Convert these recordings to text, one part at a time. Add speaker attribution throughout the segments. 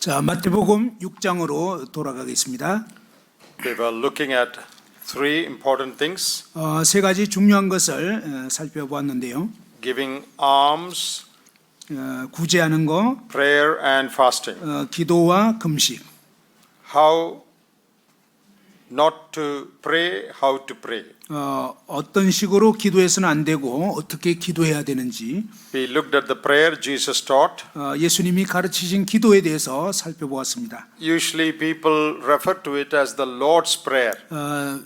Speaker 1: 자, 마태복음 6장으로 돌아가겠습니다.
Speaker 2: We were looking at three important things:
Speaker 1: 세 가지 중요한 것을 살펴보았는데요.
Speaker 2: giving alms,
Speaker 1: 구제하는 거,
Speaker 2: prayer, and fasting.
Speaker 1: 기도와 금식.
Speaker 2: How not to pray, how to pray.
Speaker 1: 어떤 식으로 기도해서는 안 되고 어떻게 기도해야 되는지.
Speaker 2: We looked at the prayer Jesus taught.
Speaker 1: 예수님이 가르치신 기도에 대해서 살펴보았습니다.
Speaker 2: Usually people refer to it as the Lord's Prayer.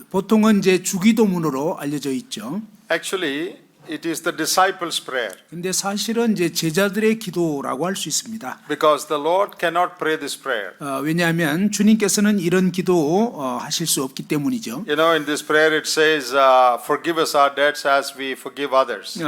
Speaker 1: 보통은 이제 주기도문으로 알려져 있죠.
Speaker 2: Actually, it is the disciples' prayer
Speaker 1: 근데 사실은 이제 제자들의 기도라고 할 수 있습니다.
Speaker 2: because the Lord cannot pray this prayer.
Speaker 1: 왜냐하면 주님께서는 이런 기도 하실 수 없기 때문이죠.
Speaker 2: You know, in this prayer it says, forgive us our debts as we forgive others.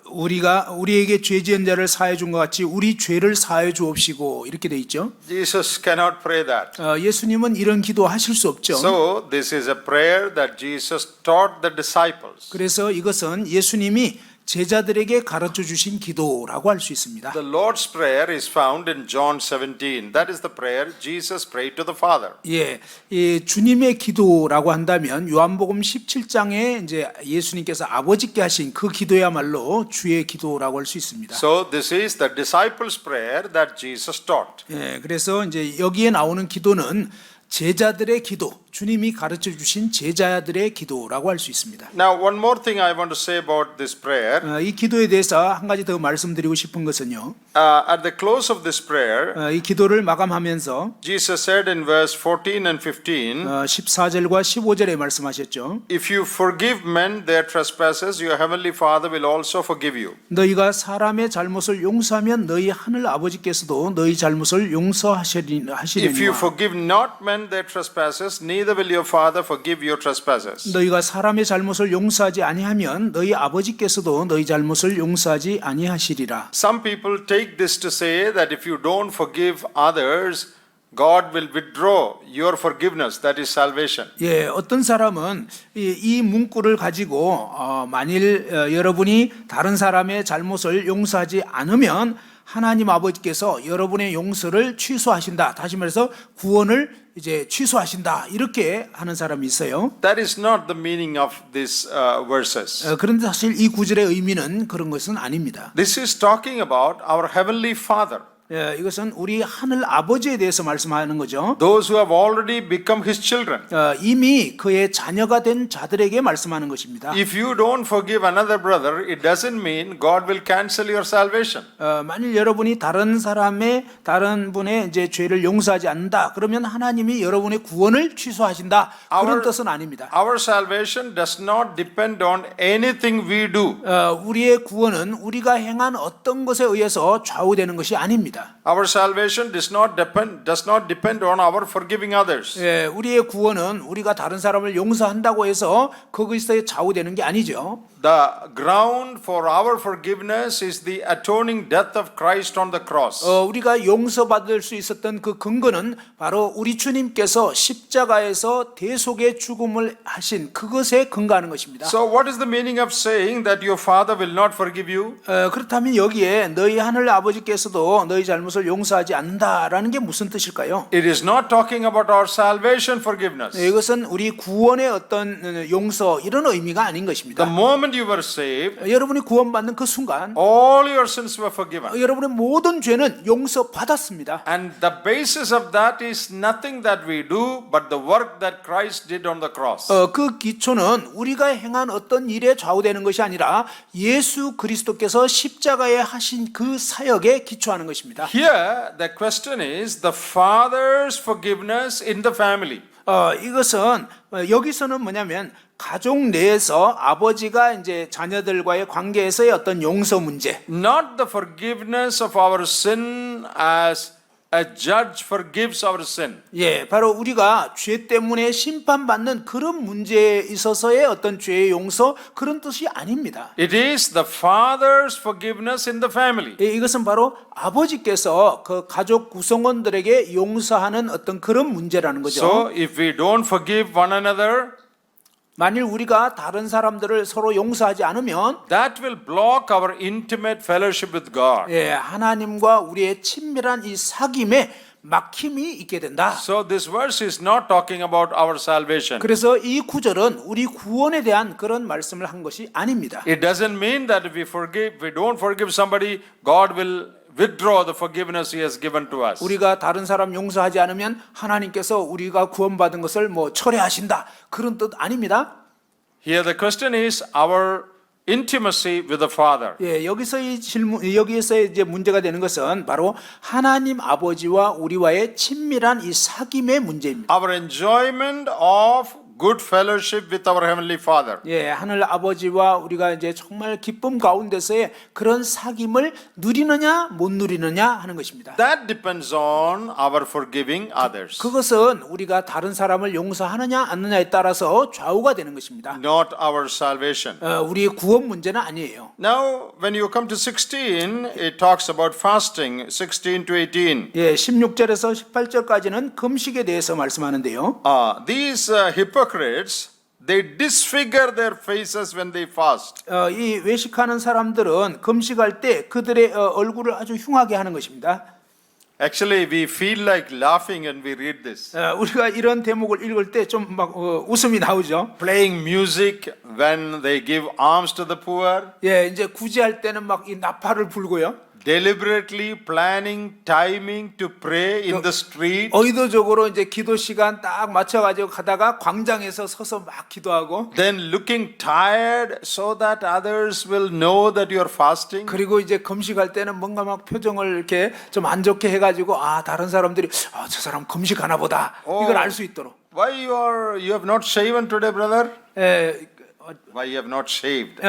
Speaker 1: 우리에게 죄 지은 자를 사해 준 것 같이 우리 죄를 사해 주옵시고 이렇게 돼 있죠.
Speaker 2: Jesus cannot pray that.
Speaker 1: 예수님은 이런 기도 하실 수 없죠.
Speaker 2: So this is a prayer that Jesus taught the disciples.
Speaker 1: 그래서 이것은 예수님이 제자들에게 가르쳐 주신 기도라고 할 수 있습니다.
Speaker 2: The Lord's Prayer is found in John 17. That is the prayer Jesus prayed to the Father.
Speaker 1: 예, 이 주님의 기도라고 한다면 요한복음 17장에 이제 예수님께서 아버지께 하신 그 기도야말로 주의 기도라고 할 수 있습니다.
Speaker 2: So this is the disciples' prayer that Jesus taught.
Speaker 1: 예, 그래서 이제 여기에 나오는 기도는 제자들의 기도, 주님이 가르쳐 주신 제자들의 기도라고 할 수 있습니다.
Speaker 2: Now, one more thing I want to say about this prayer.
Speaker 1: 이 기도에 대해서 한 가지 더 말씀드리고 싶은 것은요.
Speaker 2: At the close of this prayer,
Speaker 1: 이 기도를 마감하면서
Speaker 2: Jesus said in verse 14 and 15,
Speaker 1: 14절과 15절에 말씀하셨죠.
Speaker 2: If you forgive men their trespasses, your heavenly Father will also forgive you.
Speaker 1: 너희가 사람의 잘못을 용서하면 너희 하늘 아버지께서도 너희 잘못을 용서하시리니와.
Speaker 2: If you forgive not men their trespasses, neither will your Father forgive your trespasses.
Speaker 1: 너희가 사람의 잘못을 용서하지 아니하면 너희 아버지께서도 너희 잘못을 용서하지 아니하시리라.
Speaker 2: Some people take this to say that if you don't forgive others, God will withdraw your forgiveness, that is salvation.
Speaker 1: 예, 어떤 사람은 이 문구를 가지고 만일 여러분이 다른 사람의 잘못을 용서하지 않으면 하나님 아버지께서 여러분의 용서를 취소하신다. 다시 말해서 구원을 이제 취소하신다. 이렇게 하는 사람이 있어요.
Speaker 2: That is not the meaning of these verses.
Speaker 1: 그런데 사실 이 구절의 의미는 그런 것은 아닙니다.
Speaker 2: This is talking about our heavenly Father.
Speaker 1: 예, 이것은 우리 하늘 아버지에 대해서 말씀하는 거죠.
Speaker 2: Those who have already become His children.
Speaker 1: 이미 그의 자녀가 된 자들에게 말씀하는 것입니다.
Speaker 2: If you don't forgive another brother, it doesn't mean God will cancel your salvation.
Speaker 1: 만일 여러분이 다른 분의 이제 죄를 용서하지 않는다. 그러면 하나님이 여러분의 구원을 취소하신다. 그런 뜻은 아닙니다.
Speaker 2: Our salvation does not depend on anything we do.
Speaker 1: 우리의 구원은 우리가 행한 어떤 것에 의해서 좌우되는 것이 아닙니다.
Speaker 2: Our salvation does not depend on our forgiving others.
Speaker 1: 예, 우리의 구원은 우리가 다른 사람을 용서한다고 해서 거기서 좌우되는 게 아니죠.
Speaker 2: The ground for our forgiveness is the atoning death of Christ on the cross.
Speaker 1: 우리가 용서받을 수 있었던 그 근거는 바로 우리 주님께서 십자가에서 대속의 죽음을 하신 그것에 근거하는 것입니다.
Speaker 2: So what is the meaning of saying that your father will not forgive you?
Speaker 1: 그렇다면 여기에 너희 하늘 아버지께서도 너희 잘못을 용서하지 않는다라는 게 무슨 뜻일까요?
Speaker 2: It is not talking about our salvation forgiveness.
Speaker 1: 이것은 우리 구원의 어떤 용서 이런 의미가 아닌 것입니다.
Speaker 2: The moment you were saved,
Speaker 1: 여러분이 구원받는 그 순간
Speaker 2: all your sins were forgiven.
Speaker 1: 여러분의 모든 죄는 용서받았습니다.
Speaker 2: And the basis of that is nothing that we do but the work that Christ did on the cross.
Speaker 1: 그 기초는 우리가 행한 어떤 일에 좌우되는 것이 아니라 예수 그리스도께서 십자가에 하신 그 사역에 기초하는 것입니다.
Speaker 2: Here the question is the father's forgiveness in the family.
Speaker 1: 이것은 여기서는 뭐냐면 가족 내에서 아버지가 이제 자녀들과의 관계에서의 어떤 용서 문제.
Speaker 2: Not the forgiveness of our sin as a judge forgives our sin.
Speaker 1: 예, 바로 우리가 죄 때문에 심판받는 그런 문제에 있어서의 어떤 죄의 용서 그런 뜻이 아닙니다.
Speaker 2: It is the father's forgiveness in the family.
Speaker 1: 예, 이것은 바로 아버지께서 그 가족 구성원들에게 용서하는 어떤 그런 문제라는 거죠.
Speaker 2: So if we don't forgive one another,
Speaker 1: 만일 우리가 다른 사람들을 서로 용서하지 않으면
Speaker 2: that will block our intimate fellowship with God.
Speaker 1: 하나님과 우리의 친밀한 이 사귐에 막힘이 있게 된다.
Speaker 2: So this verse is not talking about our salvation.
Speaker 1: 그래서 이 구절은 우리 구원에 대한 그런 말씀을 한 것이 아닙니다.
Speaker 2: It doesn't mean that if we don't forgive somebody, God will withdraw the forgiveness He has given to us.
Speaker 1: 우리가 다른 사람 용서하지 않으면 하나님께서 우리가 구원받은 것을 뭐 철회하신다. 그런 뜻 아닙니다.
Speaker 2: Here the question is our intimacy with the Father.
Speaker 1: 예, 여기에서 이제 문제가 되는 것은 바로 하나님 아버지와 우리와의 친밀한 이 사귐의 문제입니다.
Speaker 2: Our enjoyment of good fellowship with our Heavenly Father.
Speaker 1: 예, 하늘 아버지와 우리가 이제 정말 기쁨 가운데서의 그런 사귐을 누리느냐 못 누리느냐 하는 것입니다.
Speaker 2: That depends on our forgiving others,
Speaker 1: 그것은 우리가 다른 사람을 용서하느냐 않느냐에 따라서 좌우가 되는 것입니다.
Speaker 2: not our salvation.
Speaker 1: 우리의 구원 문제는 아니에요.
Speaker 2: Now, when you come to 16, it talks about fasting, 16 to 18.
Speaker 1: 예, 16절에서 18절까지는 금식에 대해서 말씀하는데요.
Speaker 2: These hypocrites, they disfigure their faces when they fast.
Speaker 1: 이 외식하는 사람들은 금식할 때 그들의 얼굴을 아주 흉하게 하는 것입니다.
Speaker 2: Actually, we feel like laughing when we read this.
Speaker 1: 우리가 이런 대목을 읽을 때 좀 막 웃음이 나오죠.
Speaker 2: Playing music when they give alms to the poor.
Speaker 1: 예, 이제 구제할 때는 막 이 나팔을 불고요.
Speaker 2: Deliberately planning timing to pray in the street.
Speaker 1: 의도적으로 이제 기도 시간 딱 맞춰가지고 가다가 광장에서 서서 막 기도하고.
Speaker 2: Then looking tired so that others will know that you are fasting.
Speaker 1: 그리고 이제 금식할 때는 뭔가 막 표정을 이렇게 좀 안 좋게 해가지고 다른 사람들이 저 사람 금식하나 보다 이걸 알 수 있도록.
Speaker 2: Why you have not shaven today, brother?
Speaker 1: 예,
Speaker 2: Why you have not shaved?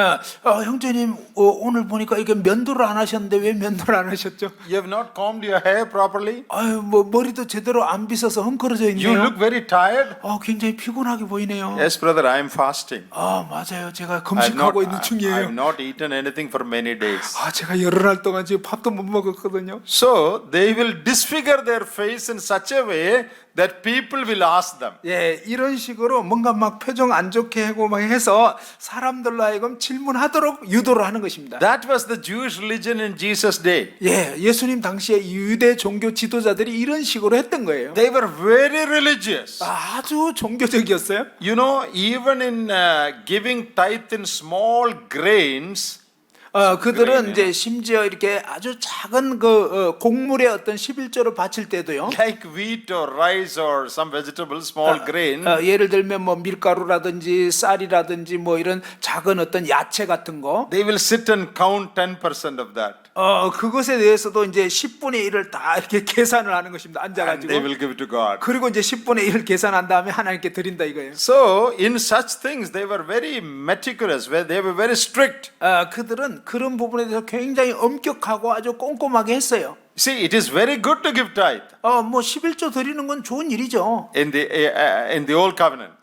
Speaker 1: 형제님 오늘 보니까 이게 면도를 안 하셨는데 왜 면도를 안 하셨죠?
Speaker 2: You have not combed your hair properly?
Speaker 1: 아유 뭐 머리도 제대로 안 빗어서 헝클어져
Speaker 2: You
Speaker 1: 있네요.
Speaker 2: look very tired.
Speaker 1: 굉장히 피곤하게 보이네요.
Speaker 2: Yes, brother, I am fasting.
Speaker 1: 맞아요. 제가
Speaker 2: I
Speaker 1: 금식하고 있는
Speaker 2: have
Speaker 1: 중이에요.
Speaker 2: not eaten anything for many days.
Speaker 1: 제가 열흘 동안 지금 밥도 못 먹었거든요.
Speaker 2: So they will disfigure their face in such a way that people will ask them.
Speaker 1: 예, 이런 식으로 뭔가 막 표정 안 좋게 하고 막 해서 사람들로 하여금 질문하도록 유도를 하는 것입니다.
Speaker 2: That was the Jewish religion in Jesus' day.
Speaker 1: 예, 예수님 당시에 유대 종교 지도자들이 이런 식으로 했던 거예요.
Speaker 2: They were very religious.
Speaker 1: 아주 종교적이었어요.
Speaker 2: You know, even in giving tithe in small grains,
Speaker 1: 그들은 이제 심지어 이렇게 아주 작은 그 곡물의 어떤 11조를 바칠 때도요.
Speaker 2: like wheat or rice or some vegetable, small grain,
Speaker 1: 예를 들면 뭐 밀가루라든지 쌀이라든지 뭐 이런 작은 어떤 야채 같은 거.
Speaker 2: they will sit and count 10% of that.
Speaker 1: 그것에 대해서도 이제 10분의 1을 다 이렇게 계산을 하는 것입니다.
Speaker 2: And
Speaker 1: 앉아가지고.
Speaker 2: they will give it to God.
Speaker 1: 그리고 이제 10분의 1을 계산한 다음에 하나님께 드린다 이거예요.
Speaker 2: So, in such things, they were very meticulous, they were very strict.
Speaker 1: 그들은 그런 부분에 대해서 굉장히 엄격하고 아주 꼼꼼하게 했어요.
Speaker 2: See, it is very good to give tithe
Speaker 1: 뭐 11조 드리는 건 좋은 일이죠.
Speaker 2: in the old covenant.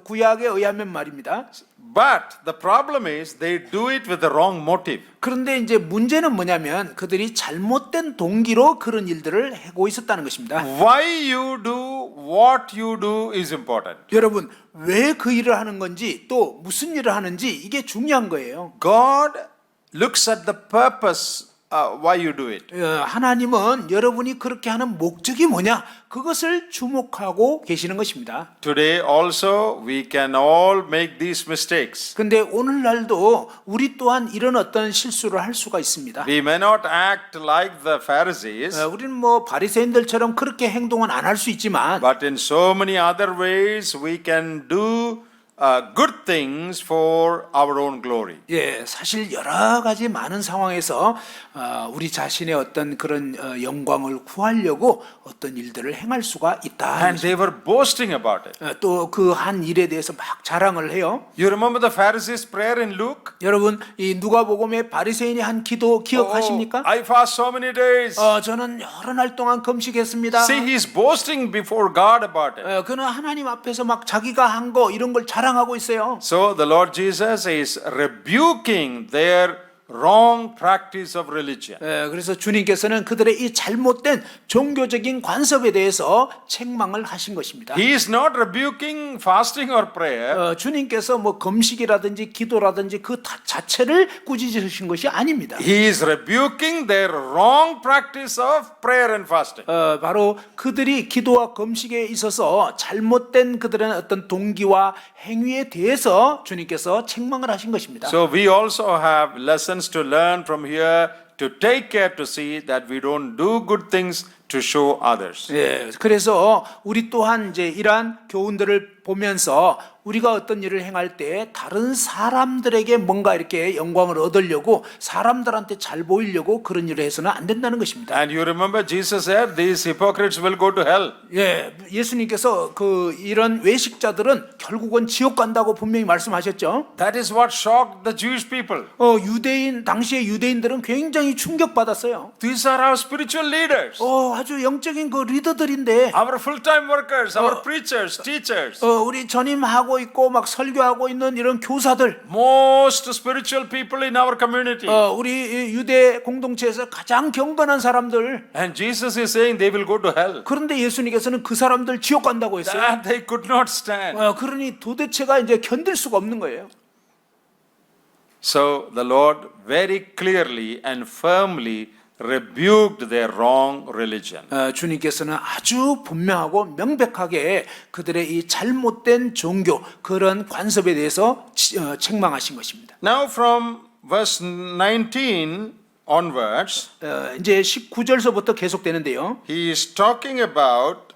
Speaker 1: 구약에 의하면 말입니다.
Speaker 2: But the problem is they do it with the wrong motive.
Speaker 1: 그런데 이제 문제는 뭐냐면 그들이 잘못된 동기로 그런 일들을 하고 있었다는 것입니다.
Speaker 2: Why you do what you do is important.
Speaker 1: 여러분, 왜 그 일을 하는 건지 또 무슨 일을 하는지 이게 중요한 거예요.
Speaker 2: God looks at the purpose why you do it.
Speaker 1: 하나님은 여러분이 그렇게 하는 목적이 뭐냐 그것을 주목하고 계시는 것입니다.
Speaker 2: Today also we can all make these mistakes.
Speaker 1: 근데 오늘날도 우리 또한 이런 어떤 실수를 할 수가 있습니다.
Speaker 2: We may not act like the Pharisees,
Speaker 1: 우리는 뭐 바리새인들처럼 그렇게 행동은 안 할 수 있지만
Speaker 2: but in so many other ways we can do good things for our own glory.
Speaker 1: 예, 사실 여러 가지 많은 상황에서 우리 자신의 어떤 그런 영광을 구하려고 어떤 일들을 행할 수가 있다.
Speaker 2: And they were boasting about it.
Speaker 1: 또 그 한 일에 대해서 막 자랑을 해요.
Speaker 2: You remember the Pharisees' prayer in Luke?
Speaker 1: 여러분, 이 누가복음의 바리새인이 한 기도 기억하십니까?
Speaker 2: I fast so many days.
Speaker 1: 저는 여러 날 동안 금식했습니다.
Speaker 2: See, he's boasting before God about it.
Speaker 1: 그는 하나님 앞에서 막 자기가 한 거 이런 걸 자랑하고 있어요.
Speaker 2: So the Lord Jesus is rebuking their wrong practice of religion.
Speaker 1: 그래서 주님께서는 그들의 이 잘못된 종교적인 관습에 대해서 책망을 하신 것입니다.
Speaker 2: He is not rebuking fasting or prayer.
Speaker 1: 주님께서 뭐 금식이라든지 기도라든지 그 자체를 꾸짖으신 것이 아닙니다.
Speaker 2: He is rebuking their wrong practice of prayer and fasting.
Speaker 1: 바로 그들이 기도와 금식에 있어서 잘못된 그들의 어떤 동기와 행위에 대해서 주님께서 책망을 하신 것입니다.
Speaker 2: So we also have lessons to learn from here to take care to see that we don't do good things to show others.
Speaker 1: 예, 그래서 우리 또한 이제 이러한 교훈들을 보면서 우리가 어떤 일을 행할 때 다른 사람들에게 뭔가 이렇게 영광을 얻으려고 사람들한테 잘 보이려고 그런 일을 해서는 안 된다는 것입니다.
Speaker 2: And you remember Jesus said these hypocrites will go to hell.
Speaker 1: 예, 예수님께서 그 이런 외식자들은 결국은 지옥 간다고 분명히 말씀하셨죠.
Speaker 2: That is what shocked the Jewish people.
Speaker 1: 당시의 유대인들은 굉장히 충격받았어요.
Speaker 2: These are our spiritual leaders,
Speaker 1: 아주 영적인 그 리더들인데
Speaker 2: our full-time workers, our preachers, teachers.
Speaker 1: 우리 전임하고 있고 막 설교하고 있는 이런 교사들,
Speaker 2: Most spiritual people in our community.
Speaker 1: 우리 유대 공동체에서 가장 경건한 사람들.
Speaker 2: And Jesus is saying they will go to hell.
Speaker 1: 그런데 예수님께서는 그 사람들 지옥 간다고 했어요.
Speaker 2: That they could not stand.
Speaker 1: 그러니 도대체가 이제 견딜 수가 없는 거예요.
Speaker 2: So the Lord very clearly and firmly rebuked their wrong religion.
Speaker 1: 주님께서는 아주 분명하고 명백하게 그들의 이 잘못된 종교 그런 관습에 대해서 책망하신 것입니다.
Speaker 2: Now from verse 19 onwards,
Speaker 1: 이제 19절서부터 계속되는데요.
Speaker 2: he is talking about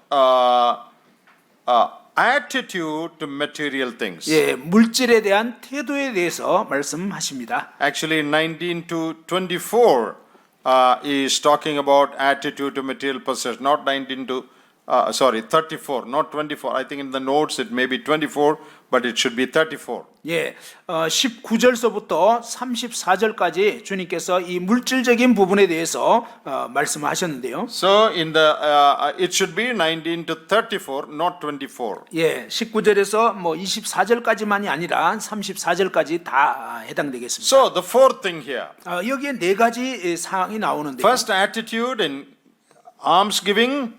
Speaker 2: attitude to material things.
Speaker 1: 예, 물질에 대한 태도에 대해서 말씀하십니다.
Speaker 2: Actually, 19 to 24 is talking about attitude to material possession, not 19 to 34, not 24. I think in the notes it may be 24, but it should be 34.
Speaker 1: 예, 19절서부터 34절까지 주님께서 이 물질적인 부분에 대해서 말씀하셨는데요.
Speaker 2: So in the it should be 19 to 34, not 24.
Speaker 1: 예, 19절에서 뭐 24절까지만이 아니라 34절까지 다 해당되겠습니다.
Speaker 2: So the fourth thing here.
Speaker 1: 여기에 네 가지 사항이 나오는데요.
Speaker 2: First, attitude in almsgiving.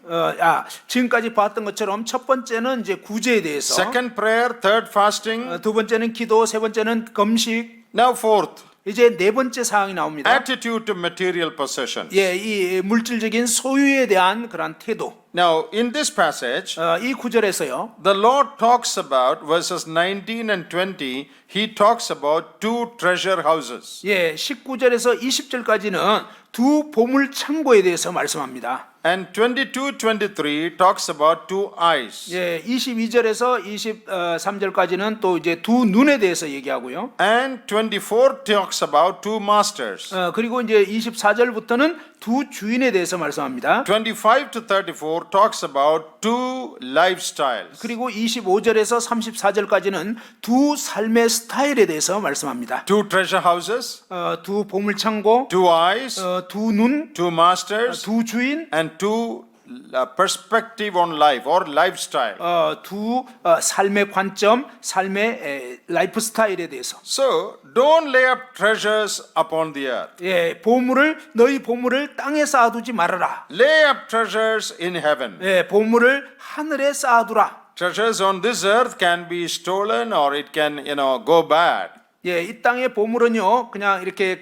Speaker 1: 지금까지 봤던 것처럼 첫 번째는 이제 구제에 대해서,
Speaker 2: Second, prayer. Third, fasting.
Speaker 1: 두 번째는 기도, 세 번째는 금식,
Speaker 2: Now fourth,
Speaker 1: 이제 네 번째 사항이 나옵니다.
Speaker 2: attitude to material possessions.
Speaker 1: 예, 이 물질적인 소유에 대한 그런 태도.
Speaker 2: Now in this passage,
Speaker 1: 이 구절에서요.
Speaker 2: the Lord talks about verses 19 and 20. He talks about two treasure houses.
Speaker 1: 예, 19절에서 20절까지는 두 보물 창고에 대해서 말씀합니다.
Speaker 2: And 22, 23 talks about two eyes.
Speaker 1: 예, 22절에서 23절까지는 또 이제 두 눈에 대해서 얘기하고요.
Speaker 2: And 24 talks about two masters.
Speaker 1: 그리고 이제 24절부터는 두 주인에 대해서 말씀합니다.
Speaker 2: 25 to 34 talks about two lifestyles.
Speaker 1: 그리고 25절에서 34절까지는 두 삶의 스타일에 대해서 말씀합니다.
Speaker 2: Two treasure houses,
Speaker 1: 두 보물 창고,
Speaker 2: two eyes,
Speaker 1: 두 눈,
Speaker 2: two masters,
Speaker 1: 두 주인,
Speaker 2: and two perspective on life or lifestyle.
Speaker 1: 두 삶의 관점, 삶의 라이프 스타일에 대해서.
Speaker 2: So don't lay up treasures upon the earth.
Speaker 1: 예, 너희 보물을 땅에 쌓아두지 말아라.
Speaker 2: Lay up treasures in heaven.
Speaker 1: 예, 보물을 하늘에 쌓아두라.
Speaker 2: Treasures on this earth can be stolen or it can, go bad.
Speaker 1: 예, 이 땅의 보물은요, 그냥 이렇게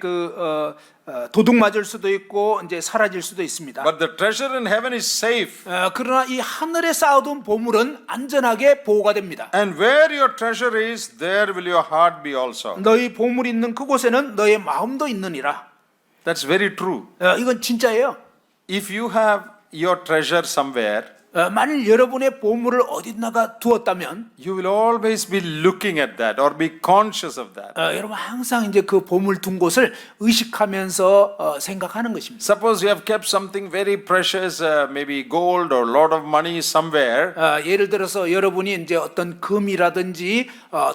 Speaker 1: 도둑 맞을 수도 있고 이제 사라질 수도 있습니다.
Speaker 2: But the treasure in heaven is safe.
Speaker 1: 그러나 이 하늘에 쌓아둔 보물은 안전하게 보호가 됩니다.
Speaker 2: And where your treasure is, there will your heart be also.
Speaker 1: 너희 보물이 있는 그곳에는 너의 마음도 있느니라.
Speaker 2: That's very true.
Speaker 1: 이건 진짜예요.
Speaker 2: If you have your treasure somewhere,
Speaker 1: 만일 여러분의 보물을 어디다가 두었다면
Speaker 2: you will always be looking at that or be conscious of that.
Speaker 1: 여러분 항상 이제 그 보물 둔 곳을 의식하면서 생각하는 것입니다.
Speaker 2: Suppose you have kept something very precious, maybe gold or lot of money somewhere.
Speaker 1: 예를 들어서 여러분이 이제 어떤 금이라든지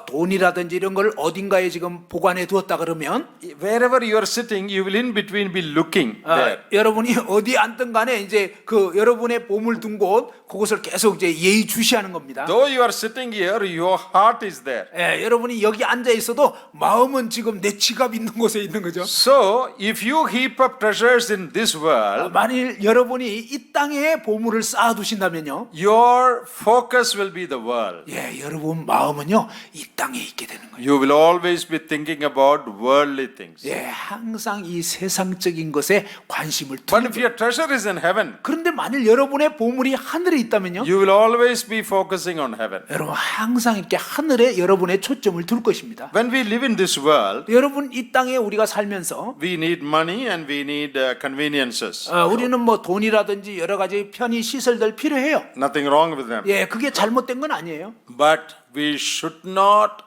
Speaker 1: 돈이라든지 이런 걸 어딘가에 지금 보관해 두었다 그러면
Speaker 2: Wherever you are sitting, you will in between be looking there.
Speaker 1: 여러분이 어디 앉든 간에 이제 그 여러분의 보물 둔 곳 있도록 그것을 계속 이제 예의주시하는 겁니다.
Speaker 2: Though you are sitting here, your heart is there.
Speaker 1: 예, 여러분이 여기 앉아 있어도 마음은 지금 내 지갑 있는 곳에 있는 거죠.
Speaker 2: So, if you heap up treasures in this world,
Speaker 1: 만일 여러분이 이 땅에 보물을 쌓아두신다면요,
Speaker 2: your focus will be the world.
Speaker 1: 예, 여러분 마음은요 이 땅에 있게 되는 거예요.
Speaker 2: You will always be thinking about worldly things.
Speaker 1: 예, 항상 이 세상적인 것에 관심을
Speaker 2: But
Speaker 1: 두는
Speaker 2: if
Speaker 1: 거예요.
Speaker 2: your treasure is in heaven,
Speaker 1: 그런데 만일 여러분의 보물이 하늘에 있다면요,
Speaker 2: you will always be focusing on heaven.
Speaker 1: 여러분 항상 이렇게 하늘에 여러분의 초점을 둘 것입니다.
Speaker 2: When we live in this world,
Speaker 1: 여러분 이 땅에 우리가 살면서
Speaker 2: we need money and we need conveniences.
Speaker 1: 우리는 뭐 돈이라든지 여러 가지 편의 시설들 필요해요.
Speaker 2: Nothing wrong with them.
Speaker 1: 예, 그게 잘못된 건 아니에요.
Speaker 2: But we should not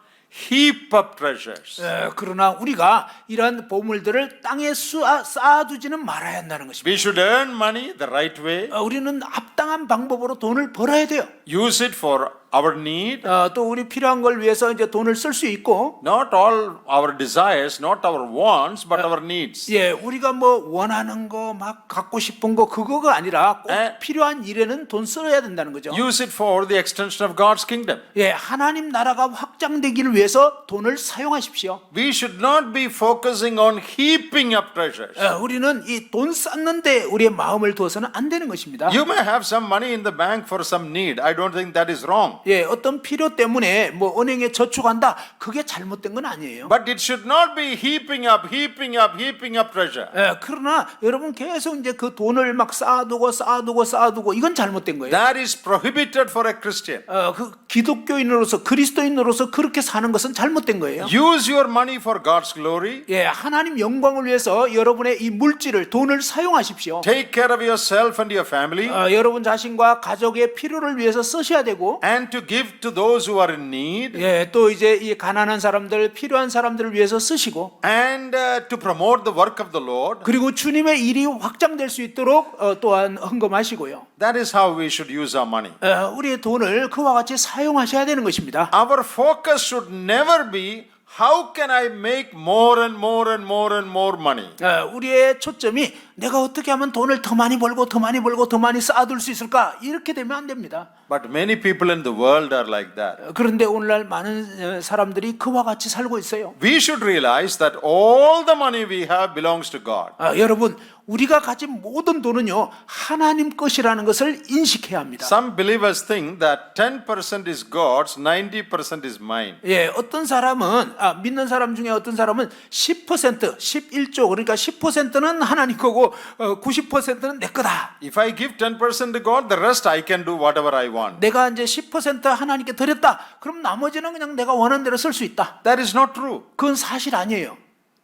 Speaker 2: heap up treasures.
Speaker 1: 그러나 우리가 이러한 보물들을 땅에 쌓아두지는 말아야 한다는 것입니다.
Speaker 2: We should earn money the right way,
Speaker 1: 우리는 합당한 방법으로 돈을 벌어야 돼요.
Speaker 2: use it for our need,
Speaker 1: 또 우리 필요한 걸 위해서 이제 돈을 쓸 수 있고,
Speaker 2: not all our desires, not our wants, but our needs.
Speaker 1: 예, 우리가 뭐 원하는 거 막 갖고 싶은 거 그거가 아니라 꼭 필요한 일에는 돈 써야 된다는 거죠.
Speaker 2: Use it for the extension of God's kingdom.
Speaker 1: 예, 하나님 나라가 확장되기를 위해서 돈을 사용하십시오.
Speaker 2: We should not be focusing on heaping up treasures.
Speaker 1: 우리는 이 돈 쌓는데 우리의 마음을 두어서는 안 되는 것입니다.
Speaker 2: You may have some money in the bank for some need. I don't think that is wrong.
Speaker 1: 예, 어떤 필요 때문에 뭐 은행에 저축한다. 그게 잘못된 건 아니에요.
Speaker 2: But it should not be heaping up, heaping up, heaping up treasure.
Speaker 1: 예, 그러나 여러분 계속 이제 그 돈을 막 쌓아두고 이건 잘못된 거예요.
Speaker 2: That is prohibited for a Christian.
Speaker 1: 그 기독교인으로서 그리스도인으로서 그렇게 사는 것은 잘못된 거예요.
Speaker 2: Use your money for God's glory.
Speaker 1: 예, 하나님 영광을 위해서 여러분의 이 물질을 돈을 사용하십시오.
Speaker 2: Take care of yourself and your family.
Speaker 1: 여러분 자신과 가족의 필요를 위해서 쓰셔야 되고,
Speaker 2: And to give to those who are in need.
Speaker 1: 예, 또 이제 이 가난한 사람들, 필요한 사람들을 위해서 쓰시고,
Speaker 2: And to promote the work of the Lord.
Speaker 1: 그리고 주님의 일이 확장될 수 있도록 또한 헌금하시고요.
Speaker 2: That is how we should use our money.
Speaker 1: 우리의 돈을 그와 같이 사용하셔야 되는 것입니다.
Speaker 2: Our focus should never be how can I make more and more and more and more money.
Speaker 1: 우리의 초점이 내가 어떻게 하면 돈을 더 많이 벌고 더 많이 벌고 더 많이 쌓아둘 수 있을까? 이렇게 되면 안 됩니다.
Speaker 2: But many people in the world are like that.
Speaker 1: 그런데 오늘날 많은 사람들이 그와 같이 살고 있어요.
Speaker 2: We should realize that all the money we have belongs to God.
Speaker 1: 여러분, 우리가 가진 모든 돈은요 하나님 것이라는 것을 인식해야 합니다.
Speaker 2: Some believers think that 10% is God's, 90% is mine.
Speaker 1: 예, 어떤 사람은 믿는 사람 중에 어떤 사람은 10%, 11조 그러니까 10%는 하나님 거고 90%는 내 거다.
Speaker 2: If I give 10% to God, the rest I can do whatever I want.
Speaker 1: 내가 이제 10% 하나님께 드렸다. 그럼 나머지는 그냥 내가 원하는 대로 쓸 수 있다.
Speaker 2: That is not true.
Speaker 1: 그건 사실 아니에요.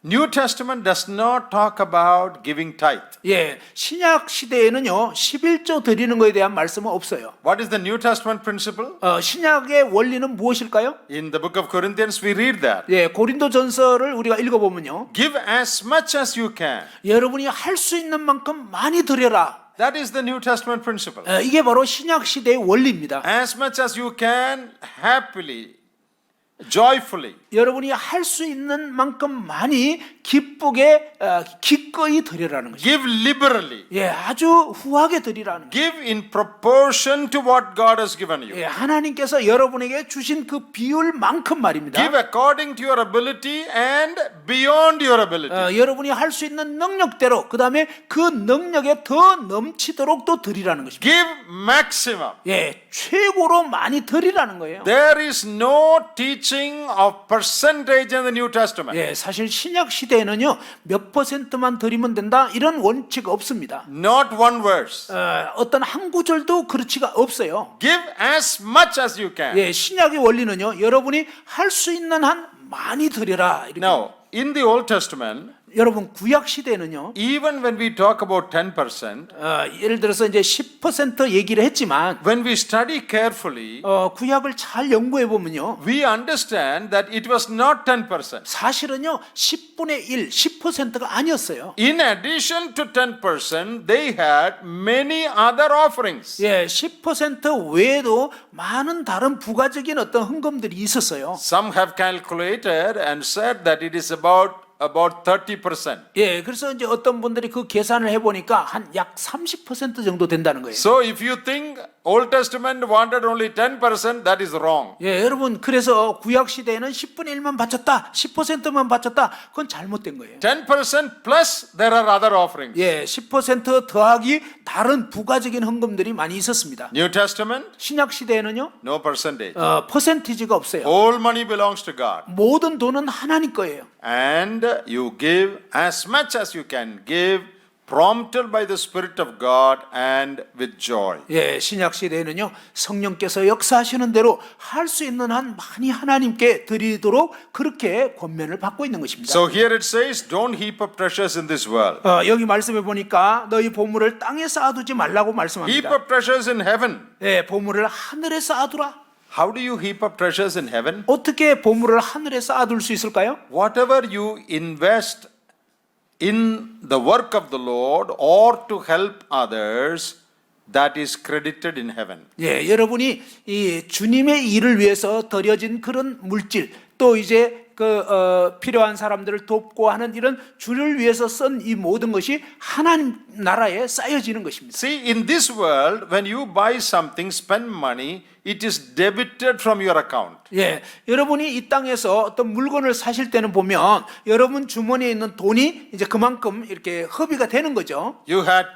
Speaker 2: New Testament does not talk about giving tithe.
Speaker 1: 예, 신약 시대에는요 11조 드리는 것에 대한 말씀은 없어요.
Speaker 2: What is the New Testament principle?
Speaker 1: 신약의 원리는 무엇일까요?
Speaker 2: In the book of Corinthians, we read that.
Speaker 1: 예, 고린도전서를 우리가 읽어보면요,
Speaker 2: Give as much as you can.
Speaker 1: 여러분이 할 수 있는 만큼 많이 드려라.
Speaker 2: That is the New Testament principle.
Speaker 1: 이게 바로 신약 시대의 원리입니다.
Speaker 2: As much as you can, happily, joyfully.
Speaker 1: 여러분이 할 수 있는 만큼 많이 기쁘게 기꺼이 드리라는 것이죠.
Speaker 2: Give liberally.
Speaker 1: 예, 아주 후하게 드리라는 거예요.
Speaker 2: Give in proportion to what God has given you.
Speaker 1: 예, 하나님께서 여러분에게 주신 그 비율만큼 말입니다.
Speaker 2: Give according to your ability and beyond your ability.
Speaker 1: 여러분이 할 수 있는 능력대로 그 다음에 그 능력에 더 넘치도록 또 드리라는 것입니다.
Speaker 2: Give maximum.
Speaker 1: 예, 최고로 많이 드리라는 거예요.
Speaker 2: There is no teaching of percentage in the New Testament.
Speaker 1: 예, 사실 신약 시대에는요 몇 %만 드리면 된다 이런 원칙 없습니다.
Speaker 2: Not one verse.
Speaker 1: 어떤 한 구절도 그렇지가 없어요.
Speaker 2: Give as much as you can.
Speaker 1: 예, 신약의 원리는요 여러분이 할 수 있는 한 많이 드려라 이렇게.
Speaker 2: Now, in the Old Testament,
Speaker 1: 여러분 구약 시대는요
Speaker 2: even when we talk about 10%,
Speaker 1: 예를 들어서 이제 10% 얘기를 했지만
Speaker 2: when we study carefully,
Speaker 1: 구약을 잘 연구해 보면요
Speaker 2: we understand that it was not 10%.
Speaker 1: 사실은요 10분의 1, 10%가 아니었어요.
Speaker 2: In addition to 10%, they had many other offerings.
Speaker 1: 예, 10% 외에도 많은 다른 부가적인 어떤 헌금들이 있었어요.
Speaker 2: Some have calculated and said that it is about about 30%.
Speaker 1: 예, 그래서 이제 어떤 분들이 그 계산을 해보니까 한 약 30% 정도 된다는 거예요.
Speaker 2: So if you think Old Testament wanted only 10%, that is wrong.
Speaker 1: 예, 여러분 그래서 구약 시대에는 10분의 1만 바쳤다, 10%만 바쳤다, 그건 잘못된 거예요.
Speaker 2: 10% plus there are other offerings.
Speaker 1: 예, 10% 더하기 다른 부가적인 헌금들이 많이 있었습니다.
Speaker 2: New Testament,
Speaker 1: 신약 시대에는요,
Speaker 2: no percentage.
Speaker 1: 퍼센티지가 없어요.
Speaker 2: All money belongs to God.
Speaker 1: 모든 돈은 하나님 거예요.
Speaker 2: And you give as much as you can give, prompted by the Spirit of God and with joy.
Speaker 1: 예, 신약 시대에는요, 성령께서 역사하시는 대로 할 수 있는 한 많이 하나님께 드리도록 그렇게 권면을 받고 있는 것입니다.
Speaker 2: So here it says, don't heap up treasures in this world.
Speaker 1: 여기 말씀해 보니까 너희 보물을 땅에 쌓아두지 말라고
Speaker 2: Heap
Speaker 1: 말씀합니다.
Speaker 2: up treasures in heaven.
Speaker 1: 예, 보물을 하늘에 쌓아두라.
Speaker 2: How do you heap up treasures in heaven?
Speaker 1: 어떻게 보물을 하늘에 쌓아둘 수 있을까요?
Speaker 2: Whatever you invest in the work of the Lord or to help others, that is credited in heaven.
Speaker 1: 예, 여러분이 이 주님의 일을 위해서 들여진 그런 물질, 또 이제 필요한 사람들을 돕고 하는 이런 주를 위해서 쓴 이 모든 것이 하나님 나라에 쌓여지는 것입니다.
Speaker 2: See, in this world, when you buy something, spend money, it is debited from your account.
Speaker 1: 예, 여러분이 이 땅에서 어떤 물건을 사실 때는 보면 여러분 주머니에 있는 돈이 이제 그만큼 이렇게 허비가 되는 거죠.
Speaker 2: You had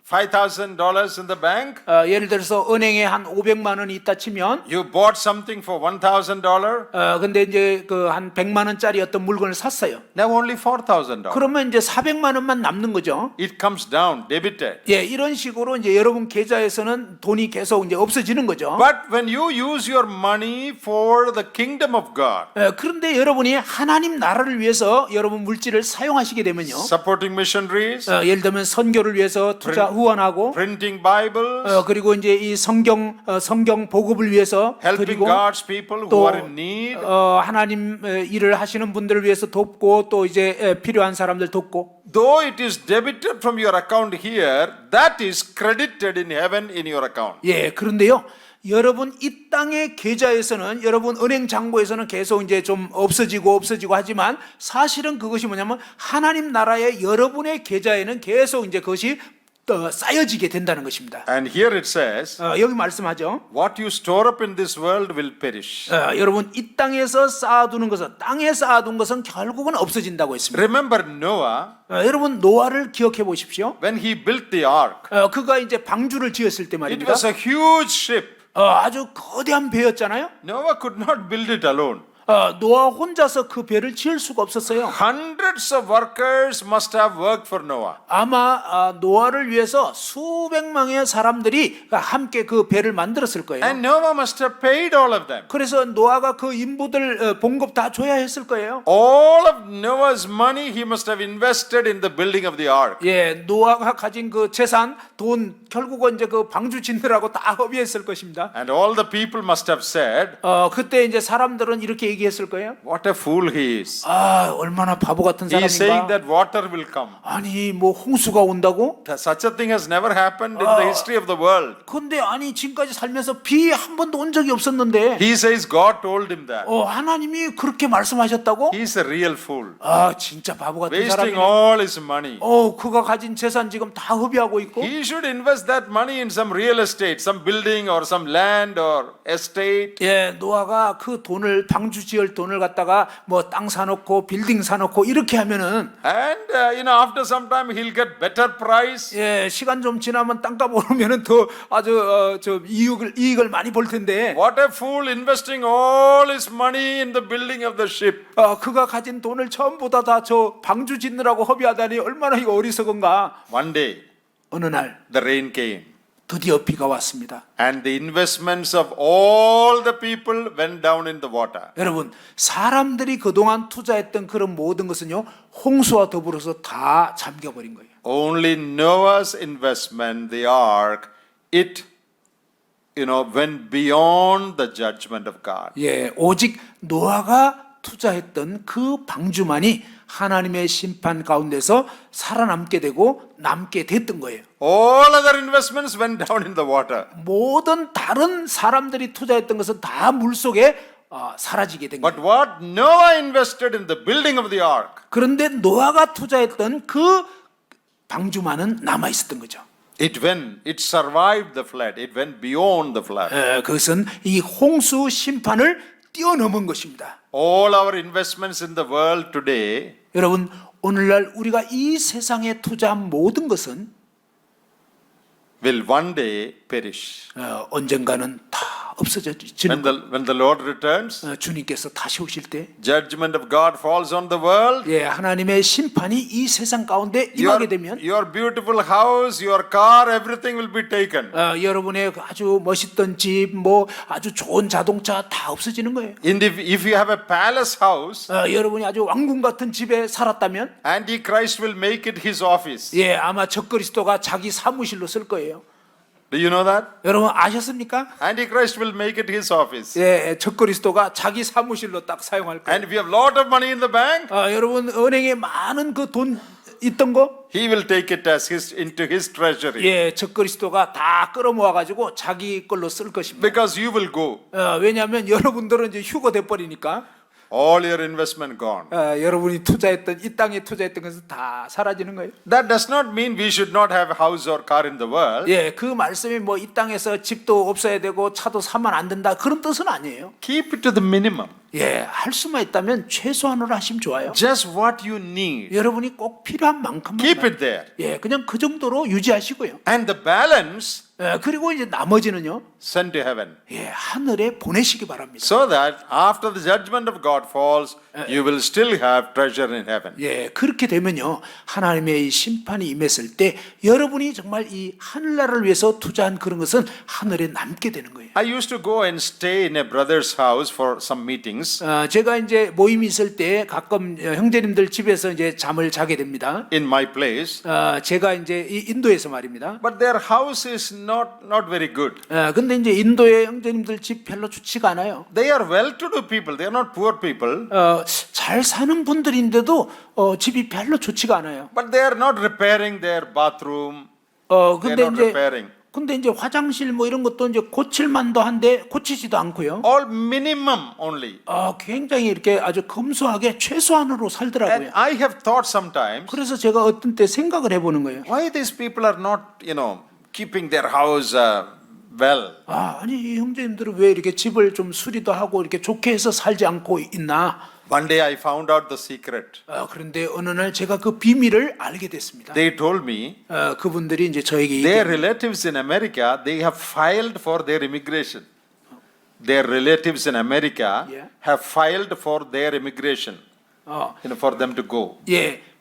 Speaker 2: $5,000 in the bank.
Speaker 1: 예를 들어서 은행에 한 500만 원이 있다 치면,
Speaker 2: You bought something for $1,000.
Speaker 1: 근데 이제 한 100만 원짜리 어떤 물건을 샀어요.
Speaker 2: Now only $4,000.
Speaker 1: 그러면 이제 400만 원만 남는 거죠.
Speaker 2: It comes down, debited.
Speaker 1: 예, 이런 식으로 이제 여러분 계좌에서는 돈이 계속 이제 없어지는 거죠.
Speaker 2: But when you use your money for the kingdom of God,
Speaker 1: 그런데 여러분이 하나님 나라를 위해서 여러분 물질을 사용하시게 되면요.
Speaker 2: supporting missionaries,
Speaker 1: 예를 들면 선교를 위해서 투자 후원하고,
Speaker 2: printing Bibles,
Speaker 1: 그리고 이제 이 성경 보급을 위해서
Speaker 2: helping
Speaker 1: 드리고,
Speaker 2: God's people who
Speaker 1: 또
Speaker 2: are in need,
Speaker 1: 하나님 일을 하시는 분들을 위해서 돕고, 또 이제 필요한 사람들 돕고.
Speaker 2: though it is debited from your account here, that is credited in heaven in your account.
Speaker 1: 예, 그런데요. 여러분 이 땅의 계좌에서는, 여러분 은행 잔고에서는 계속 이제 좀 없어지고 하지만 사실은 그것이 뭐냐면 하나님 나라의 여러분의 계좌에는 계속 이제 그것이 쌓여지게 된다는 것입니다.
Speaker 2: And here it says,
Speaker 1: 여기 말씀하죠.
Speaker 2: what you store up in this world will perish.
Speaker 1: 여러분 이 땅에서 쌓아두는 것은, 땅에 쌓아둔 것은 결국은 없어진다고 했습니다.
Speaker 2: Remember Noah,
Speaker 1: 여러분 노아를 기억해 보십시오.
Speaker 2: when he built the ark,
Speaker 1: 그가 이제 방주를 지었을 때
Speaker 2: it
Speaker 1: 말입니다.
Speaker 2: was a huge ship.
Speaker 1: 아주 거대한 배였잖아요.
Speaker 2: Noah could not build it alone.
Speaker 1: 노아 혼자서 그 배를 지을 수가 없었어요.
Speaker 2: Hundreds of workers must have worked for Noah.
Speaker 1: 아마 노아를 위해서 수백명의 사람들이 함께 그 배를 만들었을 거예요.
Speaker 2: And Noah must have paid all of them.
Speaker 1: 그래서 노아가 그 인부들 봉급 다 줘야 했을 거예요.
Speaker 2: All of Noah's money he must have invested in the building of the ark.
Speaker 1: 예, 노아가 가진 그 재산, 돈 결국은 이제 그 방주 짓느라고 다 허비했을 것입니다.
Speaker 2: And all the people must have said,
Speaker 1: 그때 이제 사람들은 이렇게 얘기했을 거예요.
Speaker 2: what a fool he is.
Speaker 1: 얼마나 바보 같은
Speaker 2: He is saying
Speaker 1: 사람인가.
Speaker 2: that water will come.
Speaker 1: 아니 뭐 홍수가 온다고?
Speaker 2: Such a thing has never happened in the history of the world.
Speaker 1: 근데 아니 지금까지 살면서 비 한 번도 온 적이 없었는데.
Speaker 2: He says God told him that.
Speaker 1: 하나님이 그렇게 말씀하셨다고?
Speaker 2: He is a real fool.
Speaker 1: 진짜 바보 같은
Speaker 2: Wasting
Speaker 1: 사람이네.
Speaker 2: all his money.
Speaker 1: 그가 가진 재산 지금 다 허비하고 있고.
Speaker 2: He should invest that money in some real estate, some building or some land or estate.
Speaker 1: 예, 노아가 그 돈을 방주 지을 돈을 갖다가 뭐 땅 사놓고 빌딩 사놓고 이렇게 하면은
Speaker 2: And after some time he'll get better price.
Speaker 1: 예, 시간 좀 지나면 땅값 오르면은 더 아주 저 이익을 많이 벌 텐데.
Speaker 2: What a fool investing all his money in the building of the ship.
Speaker 1: 그가 가진 돈을 전부 다 저 방주 짓느라고 허비하다니 얼마나 이거 어리석은가.
Speaker 2: One day
Speaker 1: 어느 날
Speaker 2: the rain came.
Speaker 1: 드디어 비가 왔습니다.
Speaker 2: And the investments of all the people went down in the water.
Speaker 1: 여러분, 사람들이 그동안 투자했던 그런 모든 것은요, 홍수와 더불어서 다 잠겨버린 거예요.
Speaker 2: Only Noah's investment, the ark, it went beyond the judgment of God.
Speaker 1: 예, 오직 노아가 투자했던 그 방주만이 하나님의 심판 가운데서 살아남게 되고 남게 됐던 거예요.
Speaker 2: All other investments went down in the water.
Speaker 1: 모든 다른 사람들이 투자했던 것은 다 물속에 사라지게 된 거예요.
Speaker 2: But what Noah invested in the building of the ark,
Speaker 1: 그런데 노아가 투자했던 그 방주만은 남아 있었던 거죠.
Speaker 2: it survived the flood. It went beyond the flood.
Speaker 1: 그것은 이 홍수 심판을 뛰어넘은 것입니다.
Speaker 2: All our investments in the world today
Speaker 1: 여러분, 오늘날 우리가 이 세상에 투자한 모든 것은
Speaker 2: will one day perish.
Speaker 1: 언젠가는 다 없어지는
Speaker 2: When the Lord returns,
Speaker 1: 주님께서 다시 오실 때
Speaker 2: judgment of God falls on the world.
Speaker 1: 하나님의 심판이 이 세상 가운데 임하게 되면
Speaker 2: Your beautiful house, your car, everything will be taken.
Speaker 1: 여러분의 아주 멋있던 집, 뭐 아주 좋은 자동차 다 없어지는 거예요.
Speaker 2: And if you have a palace house,
Speaker 1: 여러분이 아주 왕궁 같은 집에 살았다면
Speaker 2: Antichrist will make it his office.
Speaker 1: 아마 적그리스도가 자기 사무실로 쓸 거예요.
Speaker 2: Do you know that?
Speaker 1: 여러분 아셨습니까?
Speaker 2: Antichrist will make it his office.
Speaker 1: 적그리스도가 자기 사무실로 딱 사용할 거예요.
Speaker 2: And if you have lot of money in the bank,
Speaker 1: 여러분 은행에 많은 그 돈 있던 거,
Speaker 2: he will take it as into his treasury.
Speaker 1: 적그리스도가 다 끌어모아 가지고 자기 걸로 쓸 것입니다.
Speaker 2: Because you will go.
Speaker 1: 왜냐하면 여러분들은 이제 휴거 돼 버리니까
Speaker 2: All your investment gone.
Speaker 1: 여러분이 투자했던 이 땅에 투자했던 것은 다 사라지는 거예요.
Speaker 2: That does not mean we should not have a house or car in the world.
Speaker 1: 그 말씀이 뭐 이 땅에서 집도 없어야 되고 차도 사면 안 된다 그런 뜻은 아니에요.
Speaker 2: Keep it to the minimum.
Speaker 1: 할 수만 있다면 최소한으로 하시면 좋아요.
Speaker 2: Just what you need.
Speaker 1: 여러분이 꼭 필요한 만큼만
Speaker 2: Keep it there.
Speaker 1: 그냥 그 정도로 유지하시고요.
Speaker 2: And the balance
Speaker 1: 그리고 이제 나머지는요,
Speaker 2: send to heaven.
Speaker 1: 하늘에 보내시기 바랍니다.
Speaker 2: So that after the judgment of God falls, you will still have treasure in heaven.
Speaker 1: 그렇게 되면요, 하나님의 이 심판이 임했을 때 여러분이 정말 이 하늘나라를 위해서 투자한 그런 것은 하늘에 남게 되는 거예요.
Speaker 2: I used to go and stay in a brother's house for some meetings.
Speaker 1: 제가 이제 모임이 있을 때 가끔 형제님들 집에서 이제 잠을 자게 됩니다.
Speaker 2: In my place.
Speaker 1: 제가 이제 이 인도에서 말입니다.
Speaker 2: But their house is not very good.
Speaker 1: 근데 이제 인도의 형제님들 집 별로 좋지가 않아요.
Speaker 2: They are well-to-do people. They are not poor people.
Speaker 1: 잘 사는 분들인데도 집이 별로 좋지가 않아요.
Speaker 2: But they are not repairing their bathroom.
Speaker 1: 근데
Speaker 2: They are not
Speaker 1: 이제
Speaker 2: repairing.
Speaker 1: 근데 이제 화장실 뭐 이런 것도 이제 고칠만도 한데 고치지도 않고요.
Speaker 2: All minimum only.
Speaker 1: 굉장히 이렇게 아주 검소하게 최소한으로 살더라고요.
Speaker 2: And I have thought sometimes,
Speaker 1: 그래서 제가 어떤 때 생각을 해보는 거예요.
Speaker 2: why these people are not, keeping their house well?
Speaker 1: 아니 이 형제님들은 왜 이렇게 집을 좀 수리도 하고 이렇게 좋게 해서 살지 않고 있나?
Speaker 2: One day I found out the secret.
Speaker 1: 그런데 어느 날 제가 그 비밀을 알게 됐습니다.
Speaker 2: They told me
Speaker 1: 그분들이 이제 저에게
Speaker 2: their relatives in America, they have filed for their immigration. Their relatives in America have filed for their immigration, for them to go.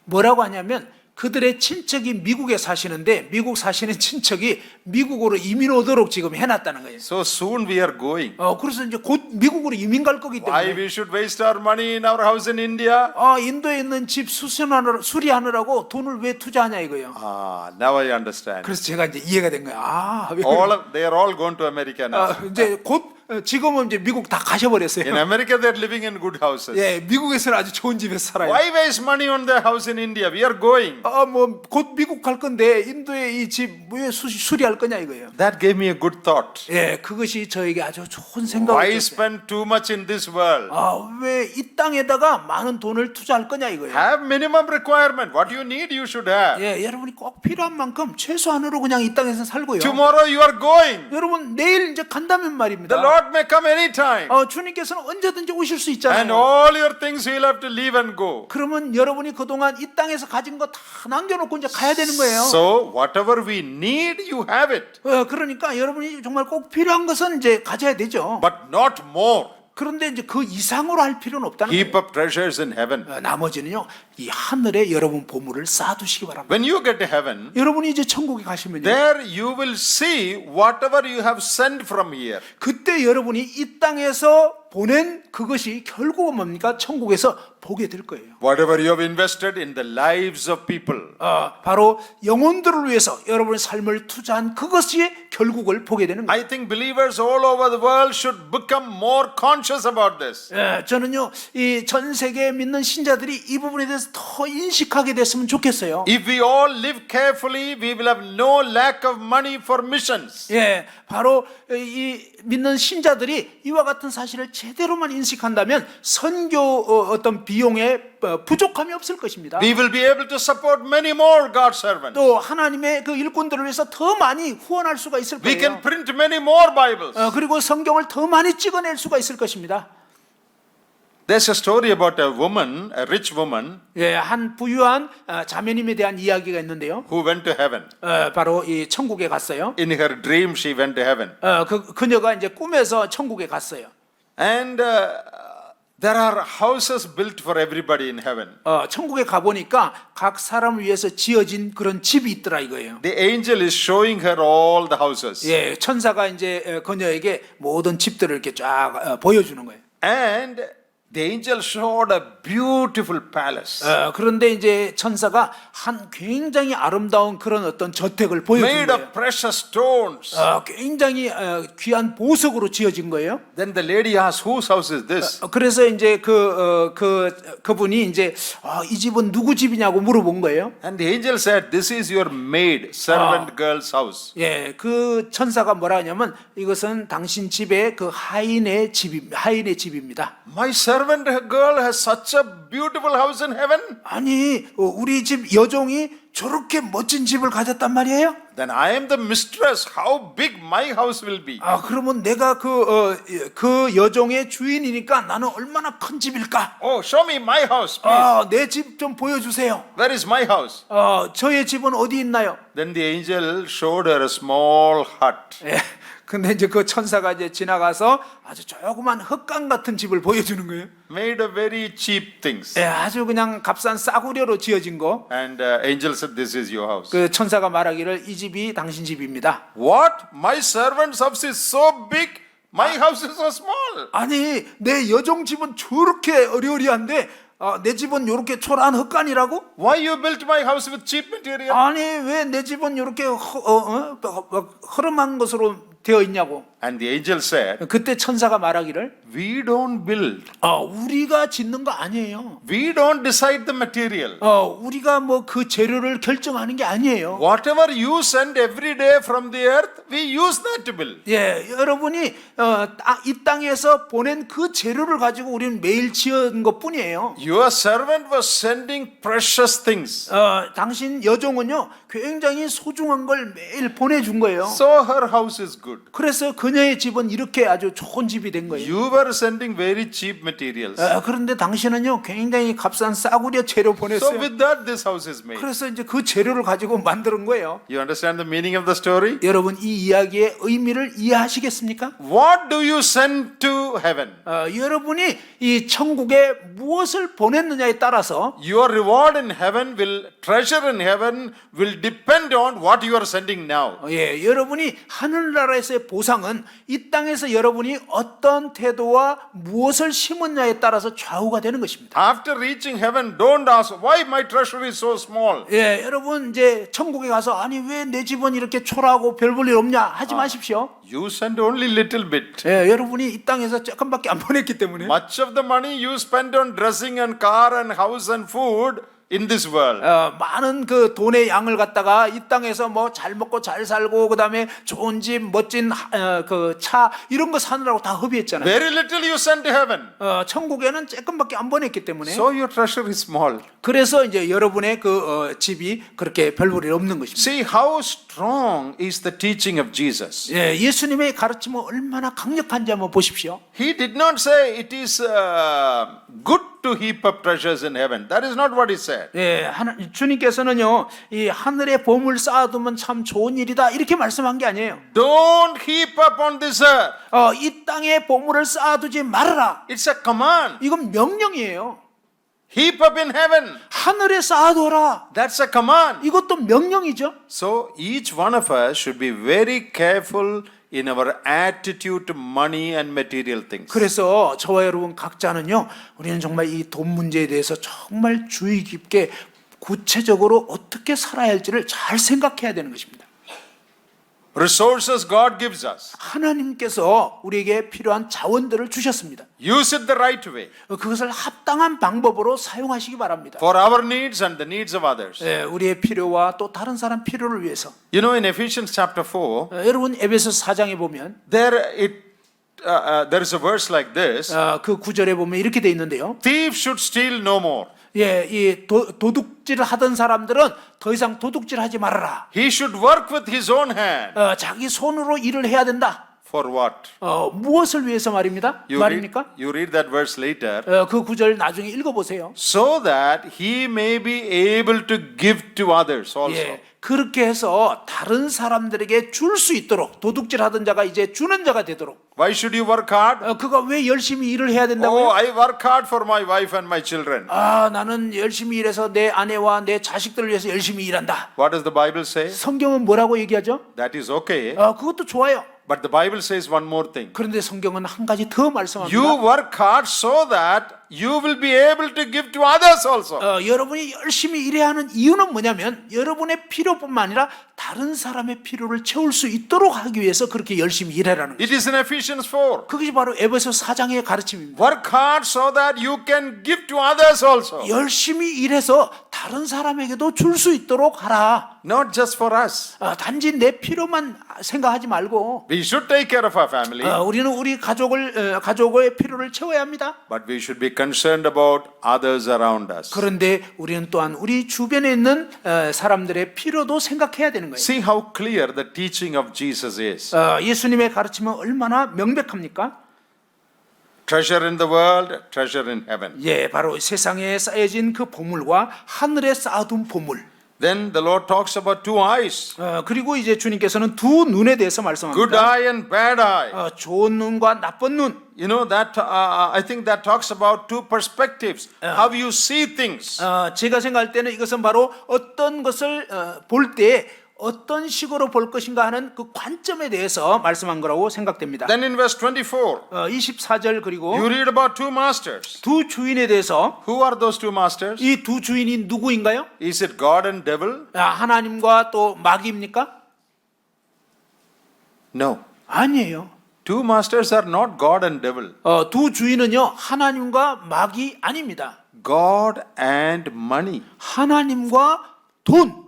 Speaker 1: 뭐라고 하냐면 그들의 친척이 미국에 사시는데 미국 사시는 친척이 미국으로 이민 오도록 지금 해놨다는 거예요.
Speaker 2: So soon we are going.
Speaker 1: 그래서 이제 곧 미국으로 이민 갈 거기
Speaker 2: Why
Speaker 1: 때문에
Speaker 2: we should waste our money in our house in India?
Speaker 1: 인도에 있는 집 수리하느라고 돈을 왜 투자하냐 이거예요.
Speaker 2: Now I understand.
Speaker 1: 그래서 제가 이제 이해가 된 거예요.
Speaker 2: They are all gone to America now.
Speaker 1: 이제 곧 지금은 이제 미국 다 가셔버렸어요.
Speaker 2: In America they are living in good houses.
Speaker 1: 미국에서는 아주 좋은 집에서 살아요.
Speaker 2: Why waste money on their house in India? We are going.
Speaker 1: 뭐 곧 미국 갈 건데 인도에 이 집 왜 수리할 거냐 이거예요.
Speaker 2: That gave me a good thought.
Speaker 1: 그것이 저에게 아주 좋은
Speaker 2: Why
Speaker 1: 생각을 줬어요.
Speaker 2: spend too much in this world?
Speaker 1: 왜 이 땅에다가 많은 돈을 투자할 거냐 이거예요.
Speaker 2: Have minimum requirement. What you need, you should have.
Speaker 1: 여러분이 꼭 필요한 만큼 최소한으로 그냥 이 땅에서 살고요.
Speaker 2: Tomorrow you are going.
Speaker 1: 여러분 내일 이제 간다면 말입니다.
Speaker 2: The Lord may come anytime.
Speaker 1: 주님께서는 언제든지 오실 수
Speaker 2: And
Speaker 1: 있잖아요.
Speaker 2: all your things you will have to leave and go.
Speaker 1: 그러면 여러분이 그동안 이 땅에서 가진 거 다 남겨놓고 이제 가야 되는 거예요.
Speaker 2: So whatever we need, you have it.
Speaker 1: 그러니까 여러분이 정말 꼭 필요한 것은 이제 가져야 되죠.
Speaker 2: But not more.
Speaker 1: 그런데 이제 그 이상으로 할 필요는 없다는
Speaker 2: Heap
Speaker 1: 거예요.
Speaker 2: up treasures in heaven.
Speaker 1: 나머지는요, 이 하늘에 여러분 보물을 쌓아두시기 바랍니다.
Speaker 2: When you get to heaven,
Speaker 1: 여러분이 이제 천국에 가시면요,
Speaker 2: there you will see whatever you have sent from here.
Speaker 1: 그때 여러분이 이 땅에서 보낸 그것이 결국은 뭡니까? 천국에서 보게 될 거예요.
Speaker 2: Whatever you have invested in the lives of people.
Speaker 1: 바로 영혼들을 위해서 여러분의 삶을 투자한 그것이 결국을 보게 되는 거예요.
Speaker 2: I think believers all over the world should become more conscious about this.
Speaker 1: 저는요, 이 전 세계 믿는 신자들이 이 부분에 대해서 더 인식하게 됐으면 좋겠어요.
Speaker 2: If we all live carefully, we will have no lack of money for missions.
Speaker 1: 바로 이 믿는 신자들이 이와 같은 사실을 제대로만 인식한다면 선교 어떤 비용에 부족함이 없을 것입니다.
Speaker 2: We will be able to support many more God's servants.
Speaker 1: 또 하나님의 그 일꾼들을 위해서 더 많이 후원할 수가 있을
Speaker 2: We can
Speaker 1: 거예요.
Speaker 2: print many more Bibles.
Speaker 1: 그리고 성경을 더 많이 찍어낼 수가 있을 것입니다.
Speaker 2: There's a story about a woman, a rich woman,
Speaker 1: 예, 한 부유한 자매님에 대한 이야기가 있는데요.
Speaker 2: who went to heaven.
Speaker 1: 바로 이 천국에 갔어요.
Speaker 2: In her dream, she went to heaven.
Speaker 1: 그녀가 이제 꿈에서 천국에 갔어요.
Speaker 2: And there are houses built for everybody in heaven.
Speaker 1: 천국에 가보니까 각 사람을 위해서 지어진 그런 집이 있더라 이거예요.
Speaker 2: The angel is showing her all the houses.
Speaker 1: 예, 천사가 이제 그녀에게 모든 집들을 이렇게 쫙 보여주는 거예요.
Speaker 2: And the angel showed a beautiful palace.
Speaker 1: 그런데 이제 천사가 한 굉장히 아름다운 그런 어떤 저택을 보여준
Speaker 2: Made
Speaker 1: 거예요.
Speaker 2: of precious stones.
Speaker 1: 굉장히 귀한 보석으로 지어진 거예요.
Speaker 2: Then the lady asked, whose house is this?
Speaker 1: 그래서 이제 그분이 이제 이 집은 누구 집이냐고 물어본 거예요.
Speaker 2: And the angel said, this is your maid, servant girl's house.
Speaker 1: 예, 그 천사가 뭐라 하냐면 이것은 당신 집의 그 하인의 집입니다.
Speaker 2: My servant girl has such a beautiful house in heaven.
Speaker 1: 아니, 우리 집 여종이 저렇게 멋진 집을 가졌단 말이에요?
Speaker 2: Then I am the mistress. How big my house will be?
Speaker 1: 그러면 내가 그 여종의 주인이니까 나는 얼마나 큰 집일까?
Speaker 2: Oh, show me my house, please.
Speaker 1: 내 집 좀 보여주세요.
Speaker 2: Where is my house?
Speaker 1: 저의 집은 어디 있나요?
Speaker 2: Then the angel showed her a small hut.
Speaker 1: 예. 근데 이제 그 천사가 이제 지나가서 아주 조그만 흙강 같은 집을 보여주는 거예요.
Speaker 2: Made of very cheap things.
Speaker 1: 예, 아주 그냥 값싼 싸구려로 지어진 거.
Speaker 2: And angel said, this is your house.
Speaker 1: 그 천사가 말하기를 이 집이 당신 집입니다.
Speaker 2: What? My servant's house is so big. My house is so small.
Speaker 1: 아니, 내 여종 집은 저렇게 어리어리한데 내 집은 이렇게 초라한 흙간이라고?
Speaker 2: Why you built my house with cheap material?
Speaker 1: 아니, 왜 내 집은 이렇게 허름한 것으로 되어 있냐고.
Speaker 2: And the angel said,
Speaker 1: 그때 천사가 말하기를
Speaker 2: we don't build.
Speaker 1: 우리가 짓는 거 아니에요.
Speaker 2: We don't decide the material.
Speaker 1: 우리가 뭐 그 재료를 결정하는 게 아니에요.
Speaker 2: Whatever you send every day from the earth, we use that to build.
Speaker 1: 예, 여러분이 이 땅에서 보낸 그 재료를 가지고 우리는 매일 지은 것뿐이에요.
Speaker 2: Your servant was sending precious things.
Speaker 1: 당신 여종은요 굉장히 소중한 걸 매일 보내준 거예요.
Speaker 2: So her house is good.
Speaker 1: 그래서 그녀의 집은 이렇게 아주 좋은 집이 된 거예요.
Speaker 2: You were sending very cheap materials.
Speaker 1: 그런데 당신은요 굉장히 값싼 싸구려 재료
Speaker 2: So
Speaker 1: 보냈어요.
Speaker 2: with that, this house is made.
Speaker 1: 그래서 이제 그 재료를 가지고 만드는 거예요.
Speaker 2: You understand the meaning of the story?
Speaker 1: 여러분 이 이야기의 의미를 이해하시겠습니까?
Speaker 2: What do you send to heaven?
Speaker 1: 여러분이 이 천국에 무엇을 보냈느냐에 따라서
Speaker 2: Your reward in heaven will, treasure in heaven will depend on what you are sending now.
Speaker 1: 예, 여러분이 하늘나라에서의 보상은 이 땅에서 여러분이 어떤 태도와 무엇을 심었냐에 따라서 좌우가 되는 것입니다.
Speaker 2: After reaching heaven, don't ask, why my treasure is so small?
Speaker 1: 예, 여러분 이제 천국에 가서 아니 왜 내 집은 이렇게 초라하고 별 볼 일 없냐 하지 마십시오.
Speaker 2: You send only little bit.
Speaker 1: 예, 여러분이 이 땅에서 조금밖에 안 보냈기 때문에
Speaker 2: Much of the money you spend on dressing and car and house and food in this world.
Speaker 1: 많은 그 돈의 양을 갖다가 이 땅에서 뭐 잘 먹고 잘 살고 그다음에 좋은 집, 멋진 그 차 이런 거 사느라고 다 허비했잖아요.
Speaker 2: Very little you send to heaven.
Speaker 1: 천국에는 조금밖에 안 보냈기 때문에
Speaker 2: So your treasure is small.
Speaker 1: 그래서 이제 여러분의 그 집이 그렇게 별 볼 일 없는 것입니다.
Speaker 2: See how strong is the teaching of Jesus.
Speaker 1: 예, 예수님의 가르침은 얼마나 강력한지 한번 보십시오.
Speaker 2: He did not say it is good to heap up treasures in heaven. That is not what he said.
Speaker 1: 예, 주님께서는요, 이 하늘에 보물 쌓아두면 참 좋은 일이다 이렇게 말씀한 게 아니에요.
Speaker 2: Don't heap up on this earth.
Speaker 1: 이 땅에 보물을 쌓아두지 말아라.
Speaker 2: It's a command.
Speaker 1: 이건 명령이에요.
Speaker 2: Heap up in heaven.
Speaker 1: 하늘에 쌓아둬라.
Speaker 2: That's a command.
Speaker 1: 이것도 명령이죠.
Speaker 2: So each one of us should be very careful in our attitude to money and material things.
Speaker 1: 그래서 저와 여러분 각자는요, 우리는 정말 이 돈 문제에 대해서 정말 주의 깊게 구체적으로 어떻게 살아야 할지를 잘 생각해야 되는 것입니다.
Speaker 2: Resources God gives us.
Speaker 1: 하나님께서 우리에게 필요한 자원들을 주셨습니다.
Speaker 2: Use it the right way
Speaker 1: 그것을 합당한 방법으로 사용하시기 바랍니다.
Speaker 2: for our needs and the needs of others.
Speaker 1: 예, 우리의 필요와 또 다른 사람 필요를 위해서.
Speaker 2: You know, in Ephesians chapter 4,
Speaker 1: 여러분 에베소 4장에 보면
Speaker 2: there it there is a verse like this.
Speaker 1: 그 구절에 보면 이렇게 돼 있는데요.
Speaker 2: Thieves should steal no more.
Speaker 1: 예, 이 도둑질 하던 사람들은 더 이상 도둑질 하지 말아라.
Speaker 2: He should work with his own hand.
Speaker 1: 자기 손으로 일을 해야 된다.
Speaker 2: For what?
Speaker 1: 무엇을 위해서 말입니다? 말입니까?
Speaker 2: You read that verse later.
Speaker 1: 그 구절 나중에 읽어보세요.
Speaker 2: So that he may be able to give to others also.
Speaker 1: 예, 그렇게 해서 다른 사람들에게 줄 수 있도록 도둑질 하던 자가 이제 주는 자가 되도록.
Speaker 2: Why should you work hard?
Speaker 1: 그가 왜 열심히 일을 해야
Speaker 2: Oh,
Speaker 1: 된다고요?
Speaker 2: I work hard for my wife and my children.
Speaker 1: 나는 열심히 일해서 내 아내와 내 자식들을 위해서 열심히 일한다.
Speaker 2: What does the Bible say?
Speaker 1: 성경은 뭐라고 얘기하죠?
Speaker 2: That is okay.
Speaker 1: 그것도 좋아요.
Speaker 2: But the Bible says one more thing.
Speaker 1: 그런데 성경은 한 가지 더 말씀합니다.
Speaker 2: You work hard so that you will be able to give to others also.
Speaker 1: 여러분이 열심히 일해야 하는 이유는 뭐냐면 여러분의 필요뿐만 아니라 다른 사람의 필요를 채울 수 있도록 하기 위해서 그렇게 열심히 일하라는 거예요.
Speaker 2: It is in Ephesians 4.
Speaker 1: 그것이 바로 에베소 4장의 가르침입니다.
Speaker 2: Work hard so that you can give to others also.
Speaker 1: 열심히 일해서 다른 사람에게도 줄 수 있도록 하라.
Speaker 2: Not just for us.
Speaker 1: 단지 내 필요만 생각하지 말고
Speaker 2: We should take care of our family.
Speaker 1: 우리는 우리 가족의 필요를 채워야 합니다.
Speaker 2: But we should be concerned about others around us.
Speaker 1: 그런데 우리는 또한 우리 주변에 있는 사람들의 필요도 생각해야 되는 거예요.
Speaker 2: See how clear the teaching of Jesus is.
Speaker 1: 예수님의 가르침은 얼마나 명백합니까?
Speaker 2: Treasure in the world, treasure in heaven.
Speaker 1: 예, 바로 세상에 쌓여진 그 보물과 하늘에 쌓아둔 보물.
Speaker 2: Then the Lord talks about two eyes.
Speaker 1: 그리고 이제 주님께서는 두 눈에 대해서
Speaker 2: Good
Speaker 1: 말씀합니다.
Speaker 2: eye and bad eye.
Speaker 1: 좋은 눈과 나쁜 눈.
Speaker 2: You know that I think that talks about two perspectives. How you see things.
Speaker 1: 제가 생각할 때는 이것은 바로 어떤 것을 볼 때 어떤 식으로 볼 것인가 하는 그 관점에 대해서 말씀한 거라고 생각됩니다.
Speaker 2: Then in verse 24,
Speaker 1: 24절 그리고
Speaker 2: you read about two masters.
Speaker 1: 두 주인에 대해서
Speaker 2: Who are those two masters?
Speaker 1: 이 두 주인이 누구인가요?
Speaker 2: Is it God and devil?
Speaker 1: 하나님과 또 마귀입니까?
Speaker 2: No.
Speaker 1: 아니에요.
Speaker 2: Two masters are not God and devil.
Speaker 1: 두 주인은요 하나님과 마귀 아닙니다.
Speaker 2: God and money.
Speaker 1: 하나님과 돈.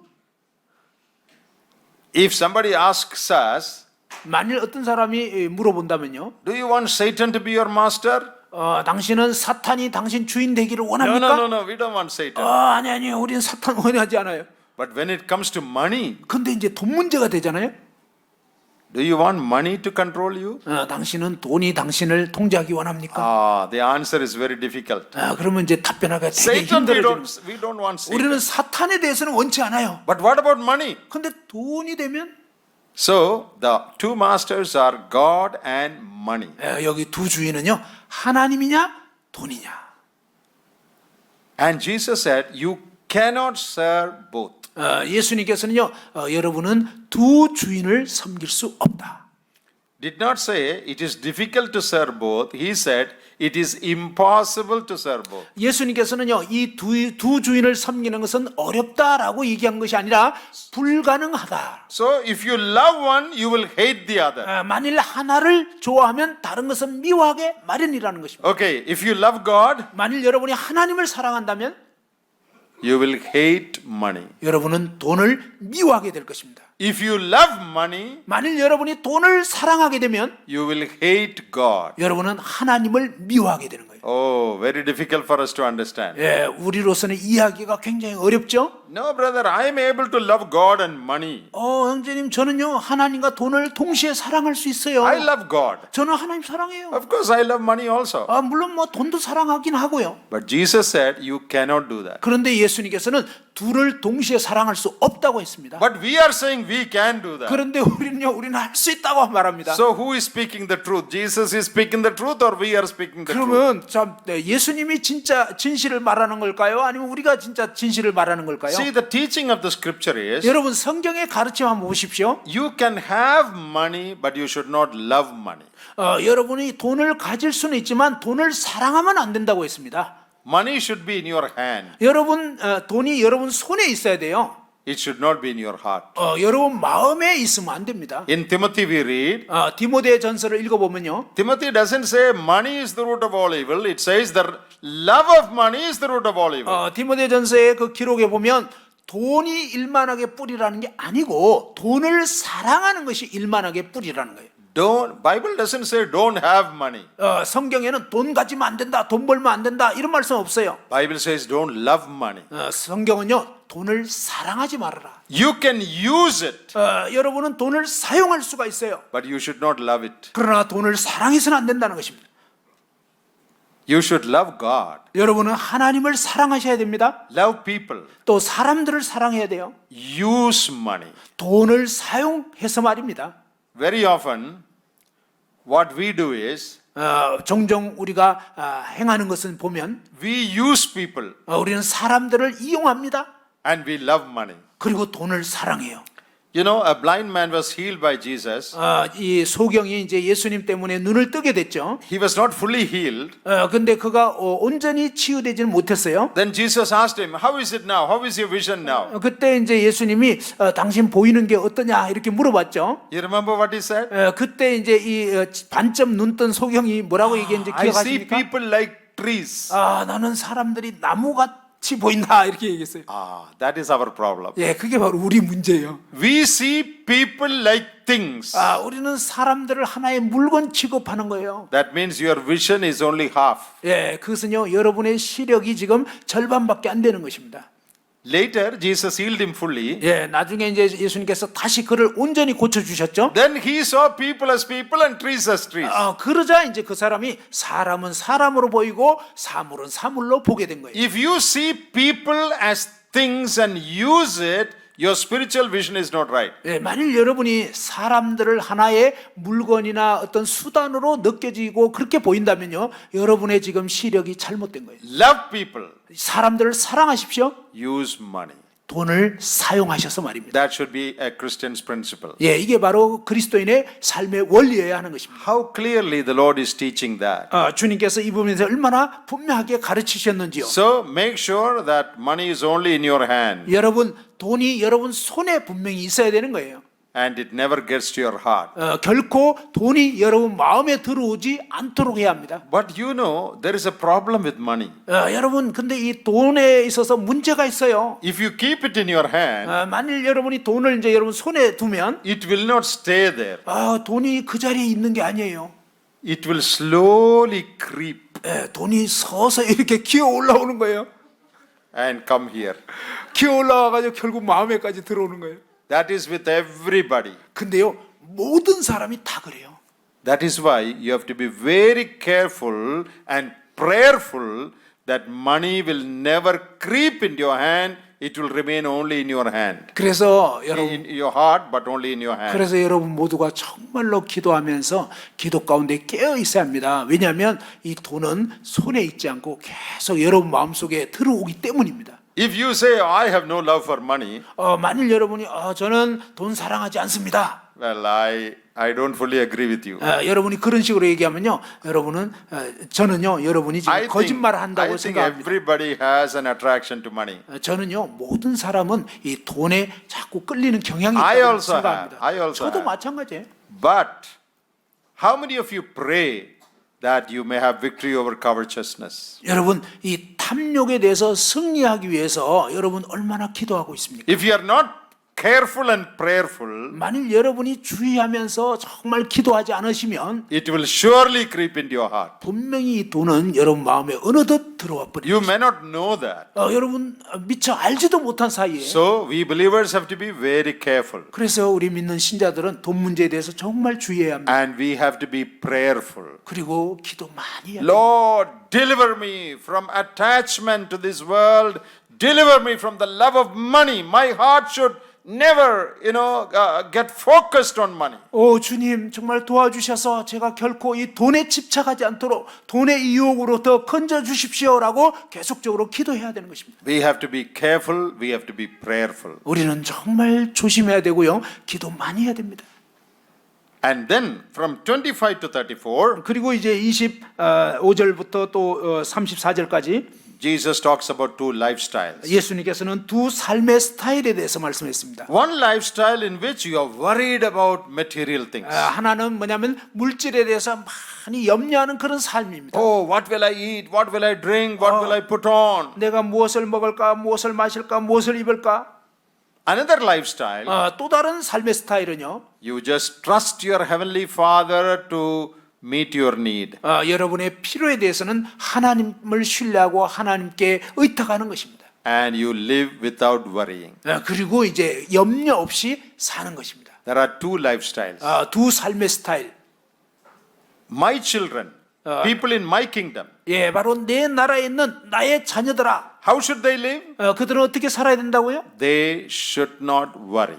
Speaker 2: If somebody asks us,
Speaker 1: 만일 어떤 사람이 물어본다면요,
Speaker 2: do you want Satan to be your master?
Speaker 1: 당신은 사탄이 당신 주인 되기를
Speaker 2: No,
Speaker 1: 원합니까?
Speaker 2: no, no, no. We don't want Satan.
Speaker 1: 아니, 우리는 사탄 원하지 않아요.
Speaker 2: But when it comes to money,
Speaker 1: 근데 이제 돈 문제가 되잖아요.
Speaker 2: do you want money to control you?
Speaker 1: 당신은 돈이 당신을 통제하기 원합니까?
Speaker 2: The answer is very difficult.
Speaker 1: 그러면 이제 답변하기가 되게
Speaker 2: Satan,
Speaker 1: 힘들어지는
Speaker 2: we don't want Satan.
Speaker 1: 우리는 사탄에 대해서는 원치 않아요.
Speaker 2: But what about money?
Speaker 1: 근데 돈이 되면
Speaker 2: So the two masters are God and money.
Speaker 1: 여기 두 주인은요 하나님이냐 돈이냐.
Speaker 2: And Jesus said, you cannot serve both.
Speaker 1: 예수님께서는요 여러분은 두 주인을 섬길 수 없다.
Speaker 2: Did not say it is difficult to serve both. He said it is impossible to serve both.
Speaker 1: 예수님께서는요 이 두 주인을 섬기는 것은 어렵다라고 얘기한 것이 아니라 불가능하다.
Speaker 2: So if you love one, you will hate the other.
Speaker 1: 만일 하나를 좋아하면 다른 것은 미워하게 마련이라는 것입니다.
Speaker 2: Okay, if you love God,
Speaker 1: 만일 여러분이 하나님을 사랑한다면
Speaker 2: you will hate money.
Speaker 1: 여러분은 돈을 미워하게 될 것입니다.
Speaker 2: If you love money,
Speaker 1: 만일 여러분이 돈을 사랑하게 되면
Speaker 2: you will hate God.
Speaker 1: 여러분은 하나님을 미워하게 되는 거예요.
Speaker 2: Oh, very difficult for us to understand.
Speaker 1: 우리로서는 이해하기가 굉장히 어렵죠?
Speaker 2: No, brother, I am able to love God and money.
Speaker 1: 형제님, 저는요, 하나님과 돈을 동시에 사랑할 수 있어요.
Speaker 2: I love God.
Speaker 1: 저는 하나님 사랑해요.
Speaker 2: Of course, I love money also.
Speaker 1: 물론 돈도 사랑하긴 하고요.
Speaker 2: But Jesus said, you cannot do that.
Speaker 1: 그런데 예수님께서는 둘을 동시에 사랑할 수 없다고 했습니다.
Speaker 2: But we are saying we can do that.
Speaker 1: 그런데 우리는 할 수 있다고 말합니다.
Speaker 2: So who is speaking the truth? Jesus is speaking the truth or we are speaking the truth?
Speaker 1: 그러면 참 예수님이 진짜 진실을 말하는 걸까요? 아니면 우리가 진짜 진실을 말하는 걸까요?
Speaker 2: See, the teaching of the scripture is,
Speaker 1: 여러분 성경의 가르침 한번 보십시오.
Speaker 2: you can have money, but you should not love money.
Speaker 1: 여러분이 돈을 가질 수는 있지만 돈을 사랑하면 안 된다고 했습니다.
Speaker 2: Money should be in your hand.
Speaker 1: 여러분 돈이 여러분 손에 있어야 돼요.
Speaker 2: It should not be in your heart.
Speaker 1: 여러분 마음에 있으면 안 됩니다.
Speaker 2: In Timothy we read,
Speaker 1: 디모데 전서를 읽어보면요.
Speaker 2: Timothy doesn't say money is the root of all evil. It says the love of money is the root of all evil.
Speaker 1: 디모데 전서의 그 기록에 보면 돈이 일만하게 뿌리라는 게 아니고 돈을 사랑하는 것이 일만하게 뿌리라는 거예요.
Speaker 2: Bible doesn't say don't have money.
Speaker 1: 성경에는 돈 가지면 안 된다, 돈 벌면 안 된다 이런 말씀 없어요.
Speaker 2: Bible says don't love money.
Speaker 1: 성경은요 돈을 사랑하지 말아라.
Speaker 2: You can use it,
Speaker 1: 여러분은 돈을 사용할 수가 있어요.
Speaker 2: but you should not love it.
Speaker 1: 그러나 돈을 사랑해서는 안 된다는 것입니다.
Speaker 2: You should love God,
Speaker 1: 여러분은 하나님을 사랑하셔야 됩니다.
Speaker 2: love people,
Speaker 1: 또 사람들을 사랑해야 돼요.
Speaker 2: use money.
Speaker 1: 돈을 사용해서 말입니다.
Speaker 2: Very often, what we do is
Speaker 1: 종종 우리가 행하는 것은 보면
Speaker 2: we use people
Speaker 1: 우리는 사람들을 이용합니다.
Speaker 2: and we love money.
Speaker 1: 그리고 돈을 사랑해요.
Speaker 2: You know, a blind man was healed by Jesus.
Speaker 1: 이 소경이 이제 예수님 때문에 눈을 뜨게 됐죠.
Speaker 2: He was not fully healed.
Speaker 1: 근데 그가 온전히 치유되지는 못했어요.
Speaker 2: Then Jesus asked him, "How is it now? How is your vision now?"
Speaker 1: 그때 이제 예수님이 당신 보이는 게 어떠냐 이렇게 물어봤죠.
Speaker 2: You remember what he said?
Speaker 1: 그때 이제 이 반점 눈 뜬 소경이 뭐라고 얘기했는지
Speaker 2: I see
Speaker 1: 기억하십니까?
Speaker 2: people like trees.
Speaker 1: 나는 사람들이 나무같이 보인다 이렇게 얘기했어요.
Speaker 2: That is our problem.
Speaker 1: 예, 그게 바로 우리 문제예요.
Speaker 2: We see people like things.
Speaker 1: 우리는 사람들을 하나의 물건 취급하는 거예요.
Speaker 2: That means your vision is only half.
Speaker 1: 예, 그것은요 여러분의 시력이 지금 절반밖에 안 되는 것입니다.
Speaker 2: Later, Jesus healed him fully.
Speaker 1: 예, 나중에 이제 예수님께서 다시 그를 온전히 고쳐 주셨죠.
Speaker 2: Then he saw people as people and trees as trees.
Speaker 1: 그러자 이제 그 사람이 사람은 사람으로 보이고 사물은 사물로 보게 된 거예요.
Speaker 2: If you see people as things and use it, your spiritual vision is not right.
Speaker 1: 예, 만일 여러분이 사람들을 하나의 물건이나 어떤 수단으로 느껴지고 그렇게 보인다면요, 여러분의 지금 시력이 잘못된 거예요.
Speaker 2: Love people,
Speaker 1: 사람들을 사랑하십시오.
Speaker 2: use money.
Speaker 1: 돈을 사용하셔서 말입니다.
Speaker 2: That should be a Christian's principle.
Speaker 1: 예, 이게 바로 그리스도인의 삶의 원리여야 하는 것입니다.
Speaker 2: How clearly the Lord is teaching that.
Speaker 1: 주님께서 이 부분에서 얼마나 분명하게 가르치셨는지요.
Speaker 2: So make sure that money is only in your hand
Speaker 1: 여러분, 돈이 여러분 손에 분명히 있어야 되는 거예요.
Speaker 2: and it never gets to your heart.
Speaker 1: 결코 돈이 여러분 마음에 들어오지 않도록 해야 합니다.
Speaker 2: But you know, there is a problem with money.
Speaker 1: 여러분, 근데 이 돈에 있어서 문제가 있어요.
Speaker 2: If you keep it in your hand,
Speaker 1: 만일 여러분이 돈을 이제 여러분 손에 두면
Speaker 2: it will not stay there.
Speaker 1: 돈이 그 자리에 있는 게 아니에요.
Speaker 2: It will slowly creep
Speaker 1: 돈이 서서히 이렇게 기어 올라오는 거예요.
Speaker 2: and come here.
Speaker 1: 기어 올라와가지고 결국 마음에까지 들어오는 거예요.
Speaker 2: That is with everybody.
Speaker 1: 근데요, 모든 사람이 다 그래요.
Speaker 2: That is why you have to be very careful and prayerful that money will never creep into your hand. It will remain only in your hand.
Speaker 1: 그래서 여러분,
Speaker 2: In your heart, but only in your hand.
Speaker 1: 그래서 여러분 모두가 정말로 기도하면서 기도 가운데 깨어 있어야 합니다. 왜냐하면 이 돈은 손에 있지 않고 계속 여러분 마음속에 들어오기 때문입니다.
Speaker 2: If you say, I have no love for money,
Speaker 1: 만일 여러분이 저는 돈 사랑하지 않습니다.
Speaker 2: well, I don't fully agree with you.
Speaker 1: 여러분이 그런 식으로 얘기하면요, 여러분은 저는요, 여러분이 지금 거짓말을
Speaker 2: I
Speaker 1: 한다고
Speaker 2: think
Speaker 1: 생각합니다.
Speaker 2: everybody has an attraction to money.
Speaker 1: 저는요, 모든 사람은 이 돈에 자꾸 끌리는 경향이
Speaker 2: I
Speaker 1: 있다고
Speaker 2: also
Speaker 1: 생각합니다.
Speaker 2: have. I also
Speaker 1: 저도
Speaker 2: have.
Speaker 1: 마찬가지예요.
Speaker 2: But how many of you pray that you may have victory over covetousness?
Speaker 1: 여러분, 이 탐욕에 대해서 승리하기 위해서 여러분 얼마나 기도하고 있습니까?
Speaker 2: If you are not careful and prayerful,
Speaker 1: 만일 여러분이 주의하면서 정말 기도하지 않으시면
Speaker 2: it will surely creep into your heart.
Speaker 1: 분명히 이 돈은 여러분 마음에 어느덧 들어와 버립니다.
Speaker 2: You may not know that.
Speaker 1: 여러분 미처 알지도 못한 사이에
Speaker 2: So we believers have to be very careful.
Speaker 1: 그래서 우리 믿는 신자들은 돈 문제에 대해서 정말 주의해야 합니다.
Speaker 2: And we have to be prayerful.
Speaker 1: 그리고 기도 많이 해야 합니다.
Speaker 2: Lord, deliver me from attachment to this world. Deliver me from the love of money. My heart should never, get focused on money.
Speaker 1: 주님 정말 도와주셔서 제가 결코 이 돈에 집착하지 않도록 돈의 유혹으로 더 건져 주십시오라고 계속적으로 기도해야 되는 것입니다.
Speaker 2: We have to be careful. We have to be prayerful.
Speaker 1: 우리는 정말 조심해야 되고요. 기도 많이 해야 됩니다.
Speaker 2: And then from 25 to 34,
Speaker 1: 그리고 이제 25절부터 또 34절까지
Speaker 2: Jesus talks about two lifestyles.
Speaker 1: 예수님께서는 두 삶의 스타일에 대해서 말씀했습니다.
Speaker 2: One lifestyle in which you are worried about material things.
Speaker 1: 하나는 뭐냐면 물질에 대해서 많이 염려하는 그런 삶입니다.
Speaker 2: Oh, what will I eat? What will I drink? What will I put on?
Speaker 1: 내가 무엇을 먹을까, 무엇을 마실까, 무엇을 입을까?
Speaker 2: Another lifestyle,
Speaker 1: 또 다른 삶의 스타일은요.
Speaker 2: you just trust your heavenly Father to meet your need.
Speaker 1: 여러분의 필요에 대해서는 하나님을 신뢰하고 하나님께 의탁하는 것입니다.
Speaker 2: And you live without worrying.
Speaker 1: 그리고 이제 염려 없이 사는 것입니다.
Speaker 2: There are two lifestyles.
Speaker 1: 두 삶의 스타일.
Speaker 2: My children, people in my kingdom,
Speaker 1: 예, 바로 내 나라에 있는 나의 자녀들아.
Speaker 2: how should they live?
Speaker 1: 그들은 어떻게 살아야 된다고요?
Speaker 2: They should not worry.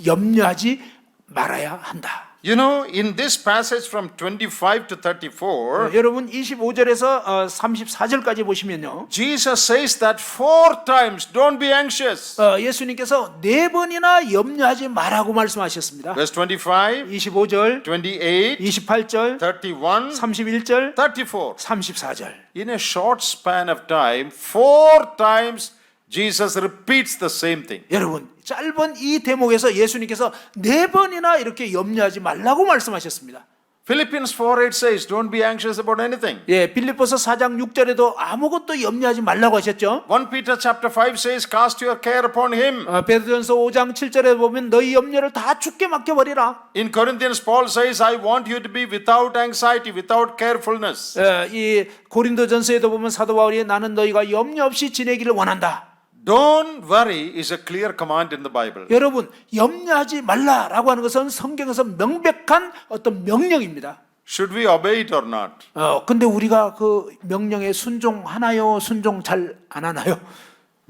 Speaker 1: 염려하지 말아야 한다.
Speaker 2: You know, in this passage from 25 to 34,
Speaker 1: 여러분 25절에서 34절까지 보시면요.
Speaker 2: Jesus says that 4 times, don't be anxious.
Speaker 1: 예수님께서 4번이나 염려하지 말라고 말씀하셨습니다.
Speaker 2: Verse 25,
Speaker 1: 25절,
Speaker 2: 28,
Speaker 1: 28절,
Speaker 2: 31,
Speaker 1: 31절,
Speaker 2: 34.
Speaker 1: 34절.
Speaker 2: In a short span of time, 4 times Jesus repeats the same thing.
Speaker 1: 여러분 짧은 이 대목에서 예수님께서 4번이나 이렇게 염려하지 말라고 말씀하셨습니다.
Speaker 2: Philippians 4:8 says, don't be anxious about anything.
Speaker 1: 예, 빌립보서 4장 6절에도 아무것도 염려하지 말라고 하셨죠.
Speaker 2: 1 Peter chapter 5 says, cast your care upon him.
Speaker 1: 베드로전서 5장 7절에 보면 너희 염려를 다 주께 맡겨버리라.
Speaker 2: In Corinthians, Paul says, I want you to be without anxiety, without carefulness.
Speaker 1: 이 고린도전서에도 보면 사도 바울이 나는 너희가 염려 없이 지내기를 원한다.
Speaker 2: Don't worry is a clear command in the Bible.
Speaker 1: 여러분 염려하지 말라라고 하는 것은 성경에서 명백한 어떤 명령입니다.
Speaker 2: Should we obey it or not?
Speaker 1: 근데 우리가 그 명령에 순종하나요? 순종 잘 안 하나요?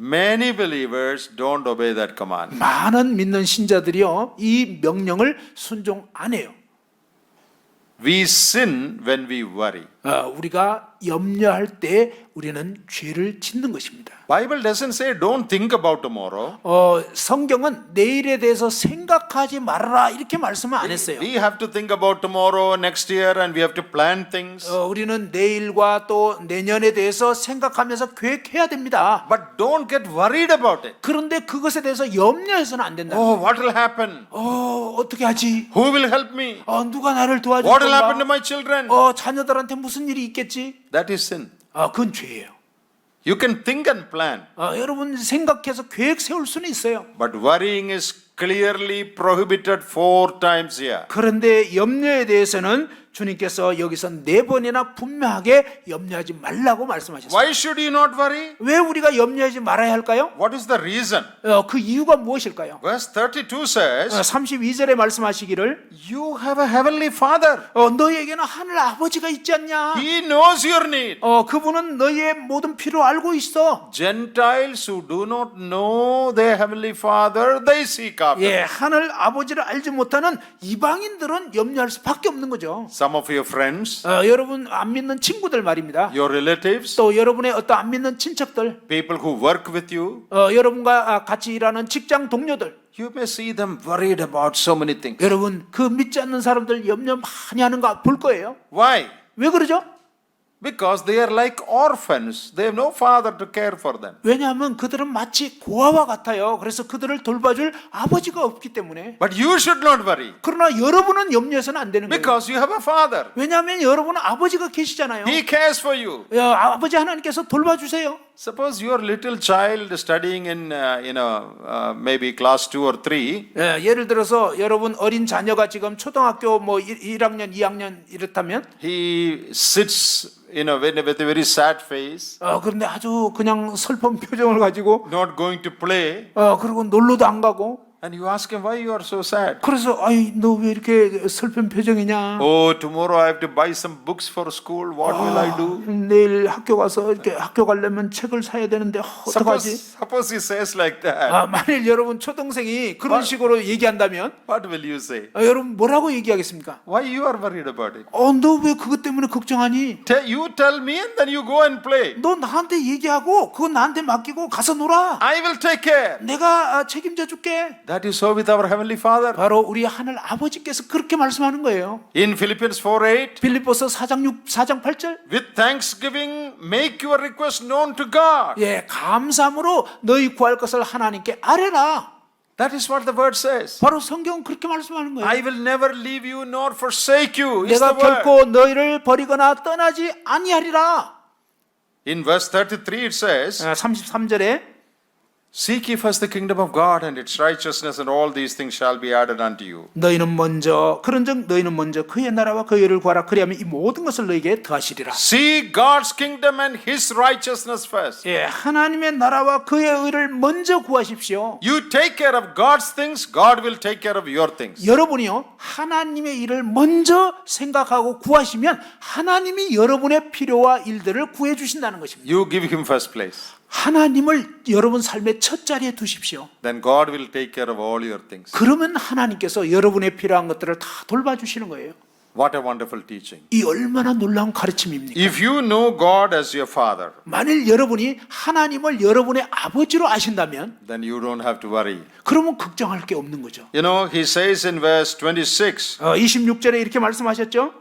Speaker 2: Many believers don't obey that command.
Speaker 1: 많은 믿는 신자들이요 이 명령을 순종 안 해요.
Speaker 2: We sin when we worry.
Speaker 1: 우리가 염려할 때 우리는 죄를 짓는 것입니다.
Speaker 2: Bible doesn't say don't think about tomorrow.
Speaker 1: 성경은 내일에 대해서 생각하지 말아라 이렇게 말씀을 안 했어요.
Speaker 2: We have to think about tomorrow, next year, and we have to plan things.
Speaker 1: 우리는 내일과 또 내년에 대해서 생각하면서 계획해야 됩니다.
Speaker 2: But don't get worried about it.
Speaker 1: 그런데 그것에 대해서 염려해서는 안 된다.
Speaker 2: Oh, what will happen?
Speaker 1: 어떻게 하지?
Speaker 2: Who will help me?
Speaker 1: 누가 나를 도와줄
Speaker 2: What will happen to
Speaker 1: 건가?
Speaker 2: my children?
Speaker 1: 자녀들한테 무슨 일이 있겠지?
Speaker 2: That is sin.
Speaker 1: 그건 죄예요.
Speaker 2: You can think and plan,
Speaker 1: 여러분 생각해서 계획 세울 수는 있어요.
Speaker 2: but worrying is clearly prohibited 4 times here.
Speaker 1: 그런데 염려에 대해서는 주님께서 여기서 4번이나 분명하게 염려하지 말라고 말씀하셨어요.
Speaker 2: Why should you not worry?
Speaker 1: 왜 우리가 염려하지 말아야 할까요?
Speaker 2: What is the reason?
Speaker 1: 그 이유가 무엇일까요?
Speaker 2: Verse 32 says,
Speaker 1: 32절에 말씀하시기를
Speaker 2: you have a heavenly Father.
Speaker 1: 너희에게는 하늘 아버지가 있지 않냐?
Speaker 2: He knows your need.
Speaker 1: 그분은 너희의 모든 필요 알고 있어.
Speaker 2: Gentiles who do not know their heavenly Father, they seek after.
Speaker 1: 예, 하늘 아버지를 알지 못하는 이방인들은 염려할 수밖에 없는 거죠.
Speaker 2: Some of your friends,
Speaker 1: 여러분 안 믿는 친구들 말입니다.
Speaker 2: your relatives,
Speaker 1: 또 여러분의 어떤 안 믿는 친척들,
Speaker 2: people who work with you,
Speaker 1: 여러분과 같이 일하는 직장 동료들,
Speaker 2: you may see them worried about so many things.
Speaker 1: 여러분 그 믿지 않는 사람들 염려 많이 하는 거 볼 거예요.
Speaker 2: Why?
Speaker 1: 왜 그러죠?
Speaker 2: Because they are like orphans. They have no father to care for them.
Speaker 1: 왜냐하면 그들은 마치 고아와 같아요. 그래서 그들을 돌봐줄 아버지가 없기 때문에.
Speaker 2: But you should not worry
Speaker 1: 그러나 여러분은 염려해서는 안 되는 거예요.
Speaker 2: because you have a father.
Speaker 1: 왜냐하면 여러분은 아버지가 계시잖아요.
Speaker 2: He cares for you.
Speaker 1: 아버지 하나님께서 돌봐주세요.
Speaker 2: Suppose your little child studying in, maybe class 2 or 3.
Speaker 1: 예를 들어서 여러분 어린 자녀가 지금 초등학교 뭐 1학년, 2학년 이렇다면
Speaker 2: He sits, with a very sad face,
Speaker 1: 그런데 아주 그냥 슬픈 표정을 가지고
Speaker 2: not going to play.
Speaker 1: 그리고 놀러도 안 가고
Speaker 2: And you ask him, why you are so sad?
Speaker 1: 그래서 아이 너 왜 이렇게 슬픈 표정이냐?
Speaker 2: Oh, tomorrow I have to buy some books for school. What will I do?
Speaker 1: 내일 학교 가서 이렇게 학교 가려면 책을 사야 되는데 어떡하지?
Speaker 2: Suppose he says like that.
Speaker 1: 만일 여러분 초등생이 그런 식으로 얘기한다면
Speaker 2: What will you say?
Speaker 1: 여러분 뭐라고 얘기하겠습니까?
Speaker 2: Why you are worried about it?
Speaker 1: 너 왜 그것 때문에 걱정하니?
Speaker 2: You tell me and then you go and play.
Speaker 1: 너 나한테 얘기하고 그거 나한테 맡기고 가서 놀아.
Speaker 2: I will take care.
Speaker 1: 내가 책임져 줄게.
Speaker 2: That is so with our heavenly Father.
Speaker 1: 바로 우리 하늘 아버지께서 그렇게 말씀하는 거예요.
Speaker 2: In Philippians 4:8,
Speaker 1: 빌립보서 4장 8절.
Speaker 2: with thanksgiving make your request known to God.
Speaker 1: 예, 감사함으로 너희 구할 것을 하나님께 아뢰라.
Speaker 2: That is what the word says.
Speaker 1: 바로 성경은 그렇게 말씀하는 거예요.
Speaker 2: I will never leave you nor forsake you. Is
Speaker 1: 내가
Speaker 2: the word.
Speaker 1: 결코 너희를 버리거나 떠나지 아니하리라.
Speaker 2: In verse 33 it says,
Speaker 1: 33절에
Speaker 2: Seek ye first the kingdom of God and its righteousness, and all these things shall be added unto you.
Speaker 1: 너희는 먼저 그런즉 너희는 먼저 그의 나라와 그의 의를 구하라. 그리하면 이 모든 것을 너희에게 더하시리라.
Speaker 2: Seek God's kingdom and His righteousness first.
Speaker 1: 예, 하나님의 나라와 그의 의를 먼저 구하십시오.
Speaker 2: You take care of God's things, God will take care of your things.
Speaker 1: 여러분이요, 하나님의 일을 먼저 생각하고 구하시면 하나님이 여러분의 필요와 일들을 구해 주신다는 것입니다.
Speaker 2: You give Him first place.
Speaker 1: 하나님을 여러분 삶의 첫 자리에 두십시오.
Speaker 2: Then God will take care of all your things.
Speaker 1: 그러면 하나님께서 여러분의 필요한 것들을 다 돌봐주시는 거예요.
Speaker 2: What a wonderful teaching.
Speaker 1: 이 얼마나 놀라운 가르침입니까?
Speaker 2: If you know God as your Father,
Speaker 1: 만일 여러분이 하나님을 여러분의 아버지로 아신다면
Speaker 2: then you don't have to worry.
Speaker 1: 그러면 걱정할 게 없는 거죠.
Speaker 2: You know, He says in verse 26,
Speaker 1: 26절에 이렇게 말씀하셨죠.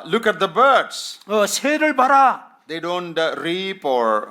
Speaker 2: look at the birds.
Speaker 1: 새를 봐라.
Speaker 2: They don't reap or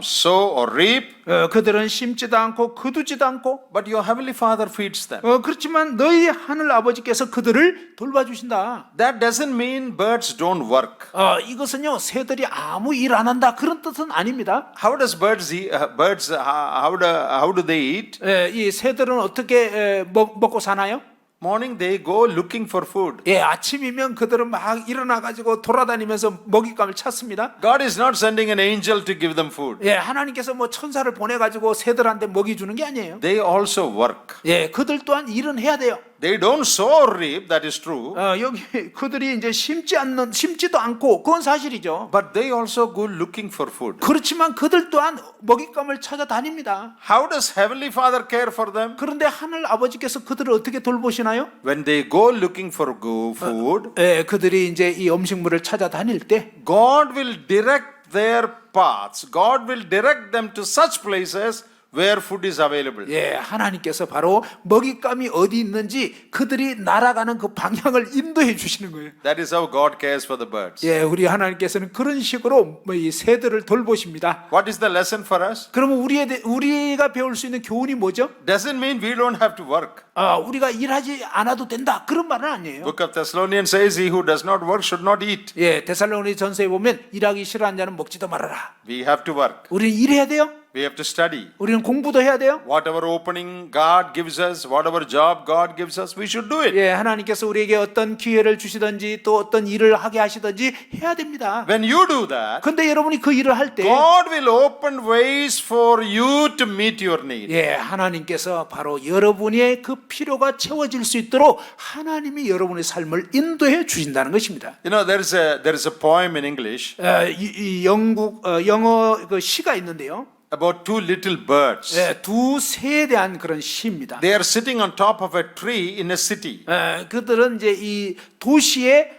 Speaker 2: sow or reap,
Speaker 1: 그들은 심지도 않고 거두지도 않고
Speaker 2: but your heavenly Father feeds them.
Speaker 1: 그렇지만 너희 하늘 아버지께서 그들을 돌봐주신다.
Speaker 2: That doesn't mean birds don't work.
Speaker 1: 이것은요, 새들이 아무 일 안 한다 그런 뜻은 아닙니다.
Speaker 2: How does birds eat? How do they eat?
Speaker 1: 이 새들은 어떻게 먹고 사나요?
Speaker 2: Morning they go looking for food.
Speaker 1: 예, 아침이면 그들은 막 일어나 가지고 돌아다니면서 먹잇감을 찾습니다.
Speaker 2: God is not sending an angel to give them food.
Speaker 1: 예, 하나님께서 뭐 천사를 보내 가지고 새들한테 먹이 주는 게 아니에요.
Speaker 2: They also work.
Speaker 1: 예, 그들 또한 일은 해야 돼요.
Speaker 2: They don't sow or reap, that is true.
Speaker 1: 여기 그들이 이제 심지도 않고 그건 사실이죠.
Speaker 2: But they also go looking for food.
Speaker 1: 그렇지만 그들 또한 먹잇감을 찾아 다닙니다.
Speaker 2: How does Heavenly Father care for them?
Speaker 1: 그런데 하늘 아버지께서 그들을 어떻게 돌보시나요?
Speaker 2: When they go looking for food,
Speaker 1: 예, 그들이 이제 이 음식물을 찾아 다닐 때
Speaker 2: God will direct their paths. God will direct them to such places where food is available.
Speaker 1: 예, 하나님께서 바로 먹잇감이 어디 있는지 그들이 날아가는 그 방향을 인도해 주시는 거예요.
Speaker 2: That is how God cares for the birds.
Speaker 1: 예, 우리 하나님께서는 그런 식으로 이 새들을 돌보십니다.
Speaker 2: What is the lesson for us?
Speaker 1: 그러면 우리가 배울 수 있는 교훈이 뭐죠?
Speaker 2: Doesn't mean we don't have to work.
Speaker 1: 우리가 일하지 않아도 된다 그런 말은 아니에요.
Speaker 2: Book of Thessalonians says, he who does not work should not eat.
Speaker 1: 예, 데살로니 전서에 보면 일하기 싫어하는 자는 먹지도 말아라.
Speaker 2: We have to work.
Speaker 1: 우리는 일해야 돼요.
Speaker 2: We have to study.
Speaker 1: 우리는 공부도 해야 돼요.
Speaker 2: Whatever opening God gives us, whatever job God gives us, we should do it.
Speaker 1: 예, 하나님께서 우리에게 어떤 기회를 주시든지 또 어떤 일을 하게 하시든지 해야 됩니다.
Speaker 2: When you do that,
Speaker 1: 근데 여러분이 그 일을 할 때
Speaker 2: God will open ways for you to meet your need.
Speaker 1: 예, 하나님께서 바로 여러분의 그 필요가 채워질 수 있도록 하나님이 여러분의 삶을 인도해 주신다는 것입니다.
Speaker 2: You know, there is a poem in English
Speaker 1: 이 영어 그 시가 있는데요.
Speaker 2: about two little birds.
Speaker 1: 예, 두 새에 대한 그런 시입니다.
Speaker 2: They are sitting on top of a tree in a city.
Speaker 1: 그들은 이제 이 도시에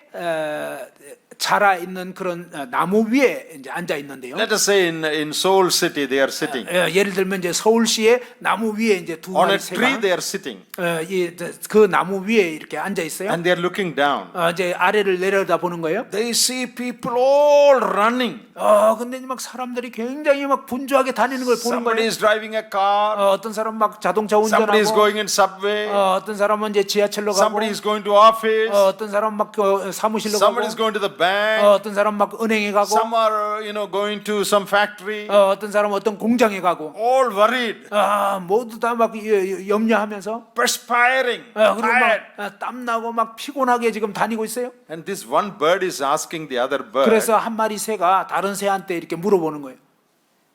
Speaker 1: 자라 있는 그런 나무 위에 이제 앉아 있는데요.
Speaker 2: Let us say in Seoul city they are sitting.
Speaker 1: 예를 들면 이제 서울시의 나무 위에 이제 두
Speaker 2: On
Speaker 1: 마리
Speaker 2: a tree
Speaker 1: 새가
Speaker 2: they are sitting.
Speaker 1: 그 나무 위에 이렇게 앉아 있어요.
Speaker 2: And they are looking down.
Speaker 1: 이제 아래를 내려다 보는 거예요.
Speaker 2: They see people all running.
Speaker 1: 근데 막 사람들이 굉장히 막 분주하게 다니는 걸 보는
Speaker 2: Somebody
Speaker 1: 거예요.
Speaker 2: is driving a car.
Speaker 1: 어떤 사람 막 자동차
Speaker 2: Somebody is
Speaker 1: 운전하고,
Speaker 2: going in subway.
Speaker 1: 어떤 사람은 이제 지하철로 가고,
Speaker 2: Somebody is going to office.
Speaker 1: 어떤 사람 막 사무실로 가고,
Speaker 2: Somebody is going to the bank.
Speaker 1: 어떤 사람 막 은행에 가고,
Speaker 2: Some are, going to some factory.
Speaker 1: 어떤 사람은 어떤 공장에 가고,
Speaker 2: All worried,
Speaker 1: 모두 다 막 염려하면서,
Speaker 2: perspiring,
Speaker 1: 그리고
Speaker 2: tired.
Speaker 1: 막 땀나고 막 피곤하게 지금 다니고 있어요.
Speaker 2: And this one bird is asking the other bird,
Speaker 1: 그래서 한 마리 새가 다른 새한테 이렇게 물어보는 거예요.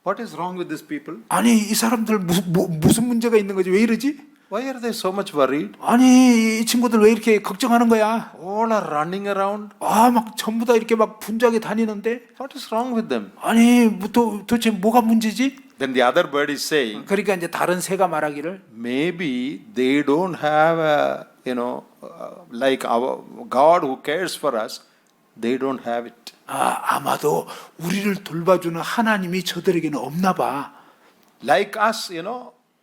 Speaker 2: what is wrong with these people?
Speaker 1: 아니, 이 사람들 무슨 문제가 있는 거지? 왜 이러지?
Speaker 2: Why are they so much worried?
Speaker 1: 아니, 이 친구들 왜 이렇게 걱정하는 거야?
Speaker 2: All are running around.
Speaker 1: 막 전부 다 이렇게 막 분주하게 다니는데,
Speaker 2: What is wrong with them?
Speaker 1: 아니, 도대체 뭐가 문제지?
Speaker 2: Then the other bird is saying,
Speaker 1: 그러니까 이제 다른 새가 말하기를,
Speaker 2: maybe they don't have like our God who cares for us, they don't have it.
Speaker 1: 아마도 우리를 돌봐주는 하나님이 저들에게는 없나 봐.
Speaker 2: Like us,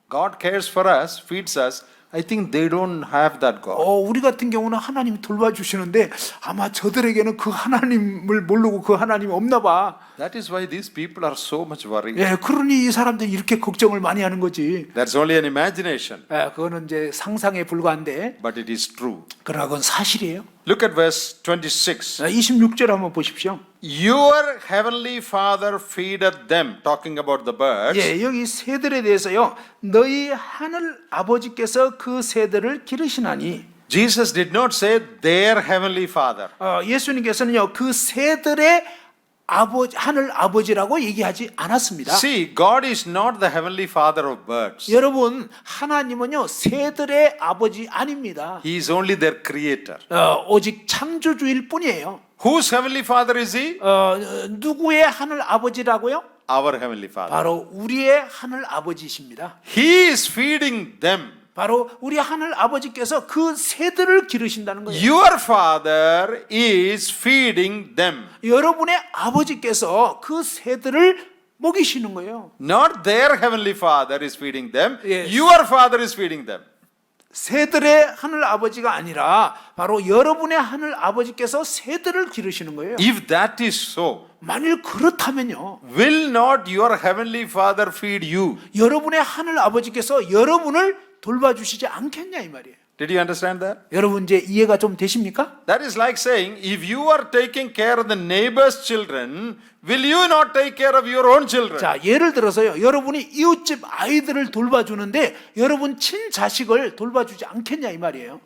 Speaker 2: God cares for us, feeds us. I think they don't have that God.
Speaker 1: 우리 같은 경우는 하나님이 돌봐주시는데 아마 저들에게는 그 하나님을 모르고 그 하나님이 없나 봐.
Speaker 2: That is why these people are so much worried.
Speaker 1: 예, 그러니 이 사람들이 이렇게 걱정을 많이 하는 거지.
Speaker 2: That's only an imagination,
Speaker 1: 그거는 이제 상상에 불과한데,
Speaker 2: but it is true.
Speaker 1: 그러나 그건 사실이에요.
Speaker 2: Look at verse 26.
Speaker 1: 26절 한번 보십시오.
Speaker 2: Your heavenly Father feedeth them, talking about the birds.
Speaker 1: 예, 여기 새들에 대해서요. 너희 하늘 아버지께서 그 새들을 기르시나니.
Speaker 2: Jesus did not say their heavenly Father.
Speaker 1: 예수님께서는요. 그 새들의 아버지, 하늘 아버지라고 얘기하지 않았습니다.
Speaker 2: See, God is not the heavenly Father of birds.
Speaker 1: 여러분, 하나님은요. 새들의 아버지 아닙니다.
Speaker 2: He is only their creator.
Speaker 1: 오직 창조주일 뿐이에요.
Speaker 2: Whose heavenly Father is he?
Speaker 1: 누구의 하늘 아버지라고요?
Speaker 2: Our heavenly Father.
Speaker 1: 바로 우리의 하늘 아버지십니다.
Speaker 2: He is feeding them.
Speaker 1: 바로 우리 하늘 아버지께서 그 새들을 기르신다는 거예요.
Speaker 2: Your Father is feeding them.
Speaker 1: 여러분의 아버지께서 그 새들을 먹이시는 거예요.
Speaker 2: Not their heavenly Father is feeding them.
Speaker 1: Yes.
Speaker 2: Your Father is feeding them.
Speaker 1: 새들의 하늘 아버지가 아니라 바로 여러분의 하늘 아버지께서 새들을 기르시는 거예요.
Speaker 2: If that is so,
Speaker 1: 만일 그렇다면요.
Speaker 2: will not your heavenly Father feed you?
Speaker 1: 여러분의 하늘 아버지께서 여러분을 돌봐주시지 않겠냐 이 말이에요.
Speaker 2: Did you understand that?
Speaker 1: 여러분 이제 이해가 좀 되십니까?
Speaker 2: That is like saying, if you are taking care of the neighbor's children, will you not take care of your own children?
Speaker 1: 자, 예를 들어서요. 여러분이 이웃집 아이들을 돌봐주는데 여러분 친자식을 돌봐주지 않겠냐 이 말이에요.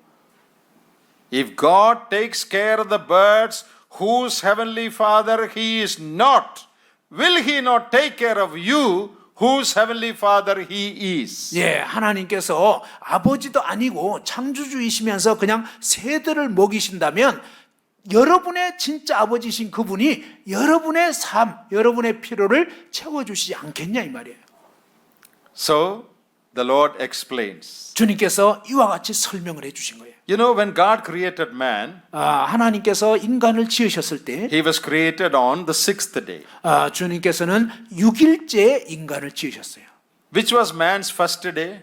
Speaker 2: If God takes care of the birds whose heavenly Father he is not, will he not take care of you whose heavenly Father he is?
Speaker 1: 예, 하나님께서 아버지도 아니고 창조주이시면서 그냥 새들을 먹이신다면 여러분의 진짜 아버지신 그분이 여러분의 삶, 여러분의 필요를 채워주시지 않겠냐 이 말이에요.
Speaker 2: So the Lord explains.
Speaker 1: 주님께서 이와 같이 설명을 해주신 거예요.
Speaker 2: You know, when God created man,
Speaker 1: 하나님께서 인간을 지으셨을 때
Speaker 2: he was created on the sixth day,
Speaker 1: 주님께서는 6일째 인간을 지으셨어요.
Speaker 2: which was man's first day,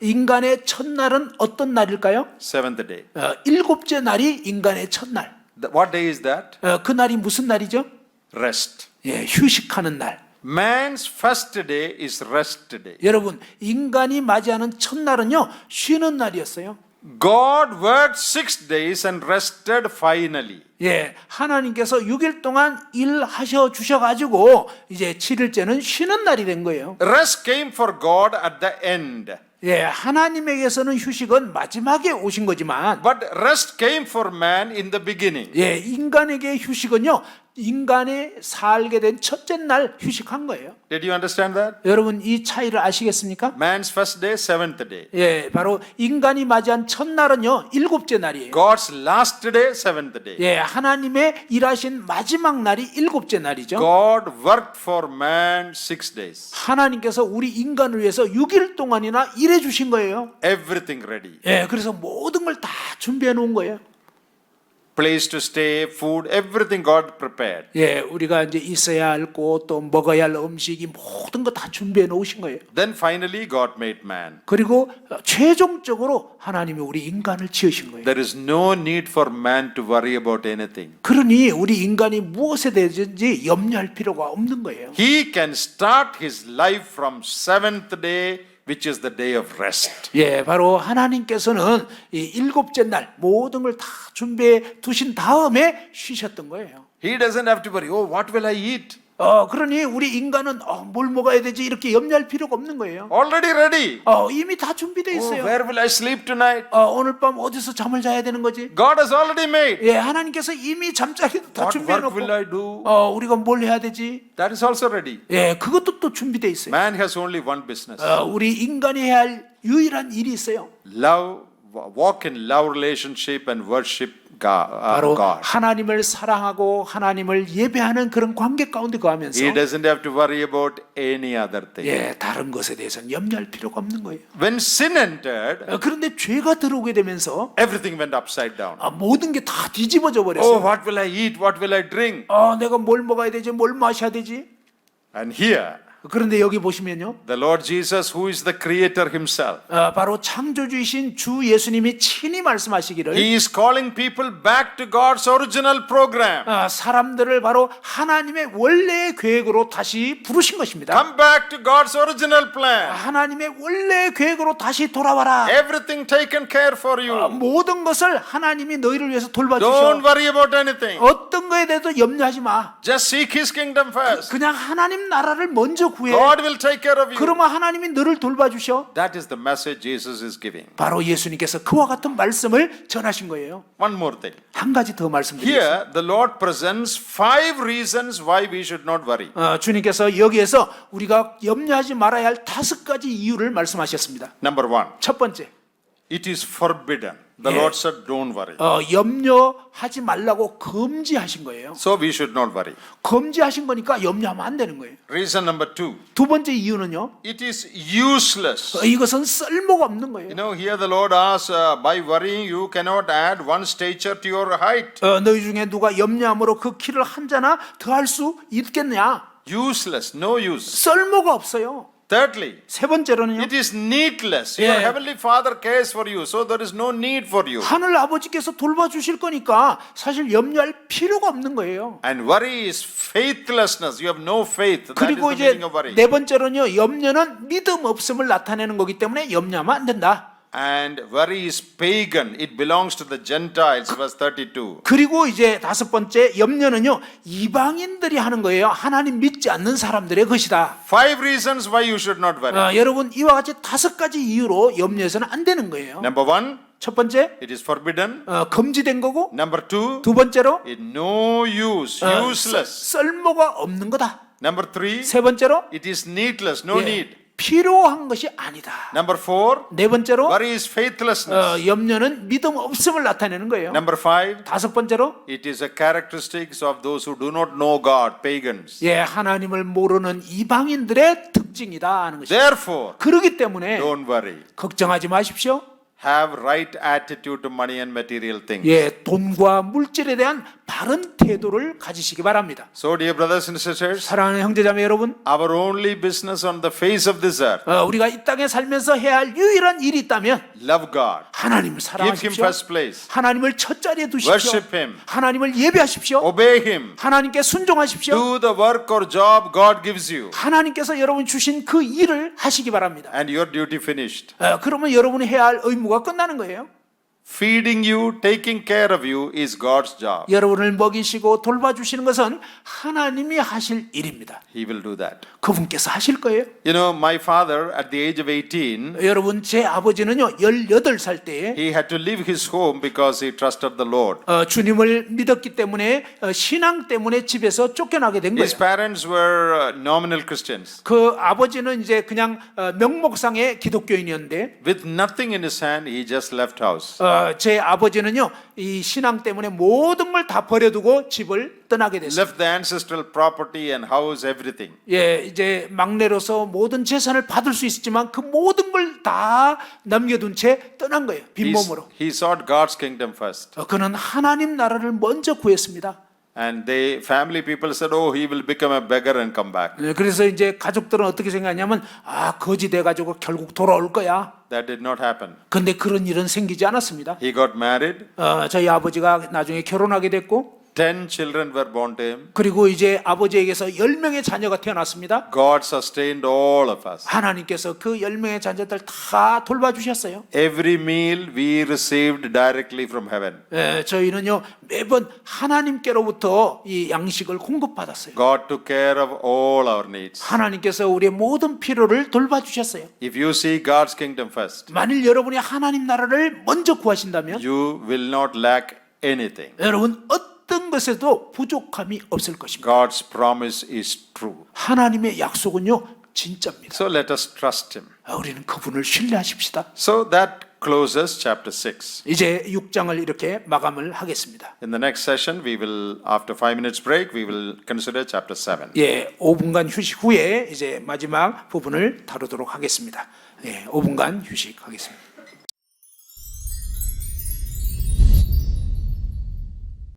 Speaker 1: 인간의 첫날은 어떤 날일까요?
Speaker 2: seventh day.
Speaker 1: 7째 날이 인간의 첫날.
Speaker 2: What day is that?
Speaker 1: 그 날이 무슨 날이죠?
Speaker 2: Rest.
Speaker 1: 예, 휴식하는 날.
Speaker 2: Man's first day is rest day.
Speaker 1: 여러분, 인간이 맞이하는 첫날은요, 쉬는 날이었어요.
Speaker 2: God worked 6 days and rested finally.
Speaker 1: 예, 하나님께서 6일 동안 일하셔 주셔가지고 이제 7일째는 쉬는 날이 된 거예요.
Speaker 2: Rest came for God at the end.
Speaker 1: 예, 하나님에게서는 휴식은 마지막에 오신 거지만,
Speaker 2: But rest came for man in the beginning.
Speaker 1: 예, 인간에게 휴식은요, 인간이 살게 된 첫째 날 휴식한 거예요.
Speaker 2: Did you understand that?
Speaker 1: 여러분 이 차이를 아시겠습니까?
Speaker 2: Man's first day, seventh day.
Speaker 1: 예, 바로 인간이 맞이한 첫날은요, 7째 날이에요.
Speaker 2: God's last day, seventh day.
Speaker 1: 예, 하나님의 일하신 마지막 날이 7째 날이죠.
Speaker 2: God worked for man 6 days.
Speaker 1: 하나님께서 우리 인간을 위해서 6일 동안이나 일해 주신 거예요.
Speaker 2: Everything ready.
Speaker 1: 예, 그래서 모든 걸 다 준비해 놓은 거예요.
Speaker 2: Place to stay, food, everything God prepared.
Speaker 1: 예, 우리가 이제 있어야 할 곳, 또 먹어야 할 음식이 모든 거 다 준비해 놓으신 거예요.
Speaker 2: Then finally God made man.
Speaker 1: 그리고 최종적으로 하나님이 우리 인간을 지으신 거예요.
Speaker 2: There is no need for man to worry about anything.
Speaker 1: 그러니 우리 인간이 무엇에 대해서든지 염려할 필요가 없는 거예요.
Speaker 2: He can start his life from seventh day, which is the day of rest.
Speaker 1: 예, 바로 하나님께서는 이 7째 날 모든 걸 다 준비해 두신 다음에 쉬셨던 거예요.
Speaker 2: He doesn't have to worry, oh, what will I eat?
Speaker 1: 그러니 우리 인간은 뭘 먹어야 되지 이렇게 염려할 필요가 없는 거예요.
Speaker 2: Already ready.
Speaker 1: 이미 다 준비되어
Speaker 2: Oh,
Speaker 1: 있어요.
Speaker 2: where will I sleep tonight?
Speaker 1: 오늘 밤 어디서 잠을 자야 되는 거지?
Speaker 2: God has already made.
Speaker 1: 예, 하나님께서 이미 잠자리도 다
Speaker 2: What
Speaker 1: 준비해
Speaker 2: work will
Speaker 1: 놓고
Speaker 2: I do?
Speaker 1: 우리가 뭘 해야 되지?
Speaker 2: That is also ready.
Speaker 1: 예, 그것도 또 준비되어 있어요.
Speaker 2: Man has only one business.
Speaker 1: 우리 인간이 해야 할 유일한 일이 있어요.
Speaker 2: Love, walk in love relationship and worship
Speaker 1: 바로
Speaker 2: God.
Speaker 1: 하나님을 사랑하고 하나님을 예배하는 그런 관계 가운데 거하면서
Speaker 2: He doesn't have to worry about any other thing.
Speaker 1: 예, 다른 것에 대해서는 염려할 필요가 없는 거예요.
Speaker 2: When sin entered,
Speaker 1: 그런데 죄가 들어오게 되면서
Speaker 2: everything went upside down.
Speaker 1: 모든 게 다 뒤집어져
Speaker 2: Oh,
Speaker 1: 버렸어요.
Speaker 2: what will I eat? What will I drink?
Speaker 1: 내가 뭘 먹어야 되지? 뭘 마셔야 되지?
Speaker 2: And here,
Speaker 1: 그런데 여기 보시면요.
Speaker 2: The Lord Jesus, who is the creator himself,
Speaker 1: 바로 창조주이신 주 예수님이 친히 말씀하시기를
Speaker 2: he is calling people back to God's original program.
Speaker 1: 사람들을 바로 하나님의 원래의 계획으로 다시 부르신 것입니다.
Speaker 2: Come back to God's original plan.
Speaker 1: 하나님의 원래의 계획으로 다시 돌아와라.
Speaker 2: Everything taken care for you.
Speaker 1: 모든 것을 하나님이 너희를 위해서
Speaker 2: Don't
Speaker 1: 돌봐주셔.
Speaker 2: worry about anything.
Speaker 1: 어떤 거에 대해서 염려하지 마.
Speaker 2: Just seek his kingdom first.
Speaker 1: 그냥 하나님 나라를 먼저 구해.
Speaker 2: God will take care of you.
Speaker 1: 그러면 하나님이 너를 돌봐주셔.
Speaker 2: That is the message Jesus is giving.
Speaker 1: 바로 예수님께서 그와 같은 말씀을 전하신 거예요.
Speaker 2: One more thing.
Speaker 1: 한 가지 더 말씀드리겠습니다.
Speaker 2: Here, the Lord presents 5 reasons why we should not worry.
Speaker 1: 주님께서 여기에서 우리가 염려하지 말아야 할 5가지 이유를 말씀하셨습니다.
Speaker 2: Number 1,
Speaker 1: 첫 번째,
Speaker 2: it is forbidden. The
Speaker 1: Yeah.
Speaker 2: Lord said, don't worry.
Speaker 1: 염려하지 말라고 금지하신 거예요.
Speaker 2: So we should not worry.
Speaker 1: 금지하신 거니까 염려하면 안 되는 거예요.
Speaker 2: Reason number 2,
Speaker 1: 두 번째 이유는요.
Speaker 2: it is useless.
Speaker 1: 이것은 쓸모가 없는 거예요.
Speaker 2: You know, here the Lord asks, by worrying you cannot add 1 stature to your height.
Speaker 1: 너희 중에 누가 염려함으로 그 키를 한 자나 더할 수 있겠냐?
Speaker 2: Useless, no use.
Speaker 1: 쓸모가 없어요.
Speaker 2: Thirdly,
Speaker 1: 세 번째로는요.
Speaker 2: it is needless. Your
Speaker 1: Yeah.
Speaker 2: heavenly Father cares for you, so there is no need for you.
Speaker 1: 하늘 아버지께서 돌봐주실 거니까 사실 염려할 필요가 없는 거예요.
Speaker 2: And worry is faithlessness. You have no faith. That is
Speaker 1: 그리고
Speaker 2: the
Speaker 1: 이제
Speaker 2: meaning of worry.
Speaker 1: 네 번째로는요. 염려는 믿음 없음을 나타내는 거기 때문에 염려하면 안 된다.
Speaker 2: And worry is pagan. It belongs to the Gentiles, verse 32.
Speaker 1: 그리고 이제 다섯 번째 염려는요. 이방인들이 하는 거예요. 하나님 믿지 않는 사람들의 것이다.
Speaker 2: 5 reasons why you should not worry.
Speaker 1: 여러분 이와 같이 5가지 이유로 염려해서는 안 되는 거예요.
Speaker 2: Number 1,
Speaker 1: 첫 번째
Speaker 2: it is forbidden.
Speaker 1: 금지된 거고
Speaker 2: Number 2,
Speaker 1: 두 번째로
Speaker 2: it no use, useless.
Speaker 1: 쓸모가 없는 거다.
Speaker 2: Number 3,
Speaker 1: 세 번째로
Speaker 2: it is needless, no need.
Speaker 1: 필요한 것이 아니다.
Speaker 2: Number 4,
Speaker 1: 네 번째로
Speaker 2: worry is faithlessness.
Speaker 1: 염려는 믿음 없음을 나타내는 거예요.
Speaker 2: Number 5,
Speaker 1: 다섯 번째로
Speaker 2: it is a characteristics of those who do not know God, pagans.
Speaker 1: 하나님을 모르는 이방인들의 특징이다 하는 것이죠.
Speaker 2: Therefore,
Speaker 1: 그렇기 때문에
Speaker 2: don't worry.
Speaker 1: 걱정하지 마십시오.
Speaker 2: Have right attitude to money and material things.
Speaker 1: 돈과 물질에 대한 바른 태도를 가지시기 바랍니다.
Speaker 2: So, dear brothers and sisters,
Speaker 1: 사랑하는 형제자매 여러분,
Speaker 2: our only business on the face of this earth,
Speaker 1: 우리가 이 땅에 살면서 해야 할 유일한 일이 있다면
Speaker 2: love God,
Speaker 1: 하나님을
Speaker 2: give Him
Speaker 1: 사랑하십시오.
Speaker 2: first place,
Speaker 1: 하나님을 첫 자리에 두십시오.
Speaker 2: worship Him,
Speaker 1: 하나님을 예배하십시오.
Speaker 2: obey Him,
Speaker 1: 하나님께 순종하십시오.
Speaker 2: do the work or job God gives you,
Speaker 1: 하나님께서 여러분 주신 그 일을 하시기 바랍니다.
Speaker 2: and your duty finished.
Speaker 1: 그러면 여러분이 해야 할 의무가 끝나는 거예요.
Speaker 2: Feeding you, taking care of you is God's job.
Speaker 1: 여러분을 먹이시고 돌봐주시는 것은 하나님이 하실 일입니다.
Speaker 2: He will do that.
Speaker 1: 그분께서 하실 거예요.
Speaker 2: You know, my father at the age of 18,
Speaker 1: 여러분 제 아버지는요 18살 때에
Speaker 2: he had to leave his home because he trusted the Lord.
Speaker 1: 주님을 믿었기 때문에 신앙 때문에 집에서 쫓겨나게 된
Speaker 2: His
Speaker 1: 거예요.
Speaker 2: parents were nominal Christians.
Speaker 1: 그 아버지는 이제 그냥 명목상의 기독교인이었는데
Speaker 2: With nothing in his hand, he just left house.
Speaker 1: 제 아버지는요 이 신앙 때문에 모든 걸 다 버려두고 집을 떠나게 됐어요.
Speaker 2: Left the ancestral property and house, everything.
Speaker 1: 이제 막내로서 모든 재산을 받을 수 있었지만 그 모든 걸 다 남겨둔 채 떠난 거예요. 빈몸으로.
Speaker 2: He sought God's kingdom first.
Speaker 1: 그는 하나님 나라를 먼저 구했습니다.
Speaker 2: And they, family people said, oh, he will become a beggar and come back.
Speaker 1: 그래서 이제 가족들은 어떻게 생각하냐면 거지 돼가지고 결국 돌아올 거야.
Speaker 2: That did not happen.
Speaker 1: 근데 그런 일은 생기지 않았습니다.
Speaker 2: He got married.
Speaker 1: 저희 아버지가 나중에 결혼하게 됐고
Speaker 2: 10 children were born to him.
Speaker 1: 그리고 이제 아버지에게서 10명의 자녀가 태어났습니다.
Speaker 2: God sustained all of us.
Speaker 1: 하나님께서 그 10명의 자녀들 다 돌봐주셨어요.
Speaker 2: Every meal we received directly from heaven.
Speaker 1: 저희는요 매번 하나님께로부터 이 양식을 공급받았어요.
Speaker 2: God took care of all our needs.
Speaker 1: 하나님께서 우리의 모든 필요를 돌봐주셨어요.
Speaker 2: If you see God's kingdom first,
Speaker 1: 만일 여러분이 하나님 나라를 먼저 구하신다면
Speaker 2: you will not lack anything.
Speaker 1: 여러분 어떤 것에도 부족함이 없을 것입니다.
Speaker 2: God's promise is true.
Speaker 1: 하나님의 약속은요 진짜입니다.
Speaker 2: So let us trust him.
Speaker 1: 우리는 그분을 신뢰하십시다.
Speaker 2: So that closes chapter 6.
Speaker 1: 이제 6장을 이렇게 마감을 하겠습니다.
Speaker 2: In the next session, we will, after 5 minutes break, we will consider chapter 7.
Speaker 1: 5분간 휴식 후에 이제 마지막 부분을 다루도록 하겠습니다. 5분간 휴식하겠습니다.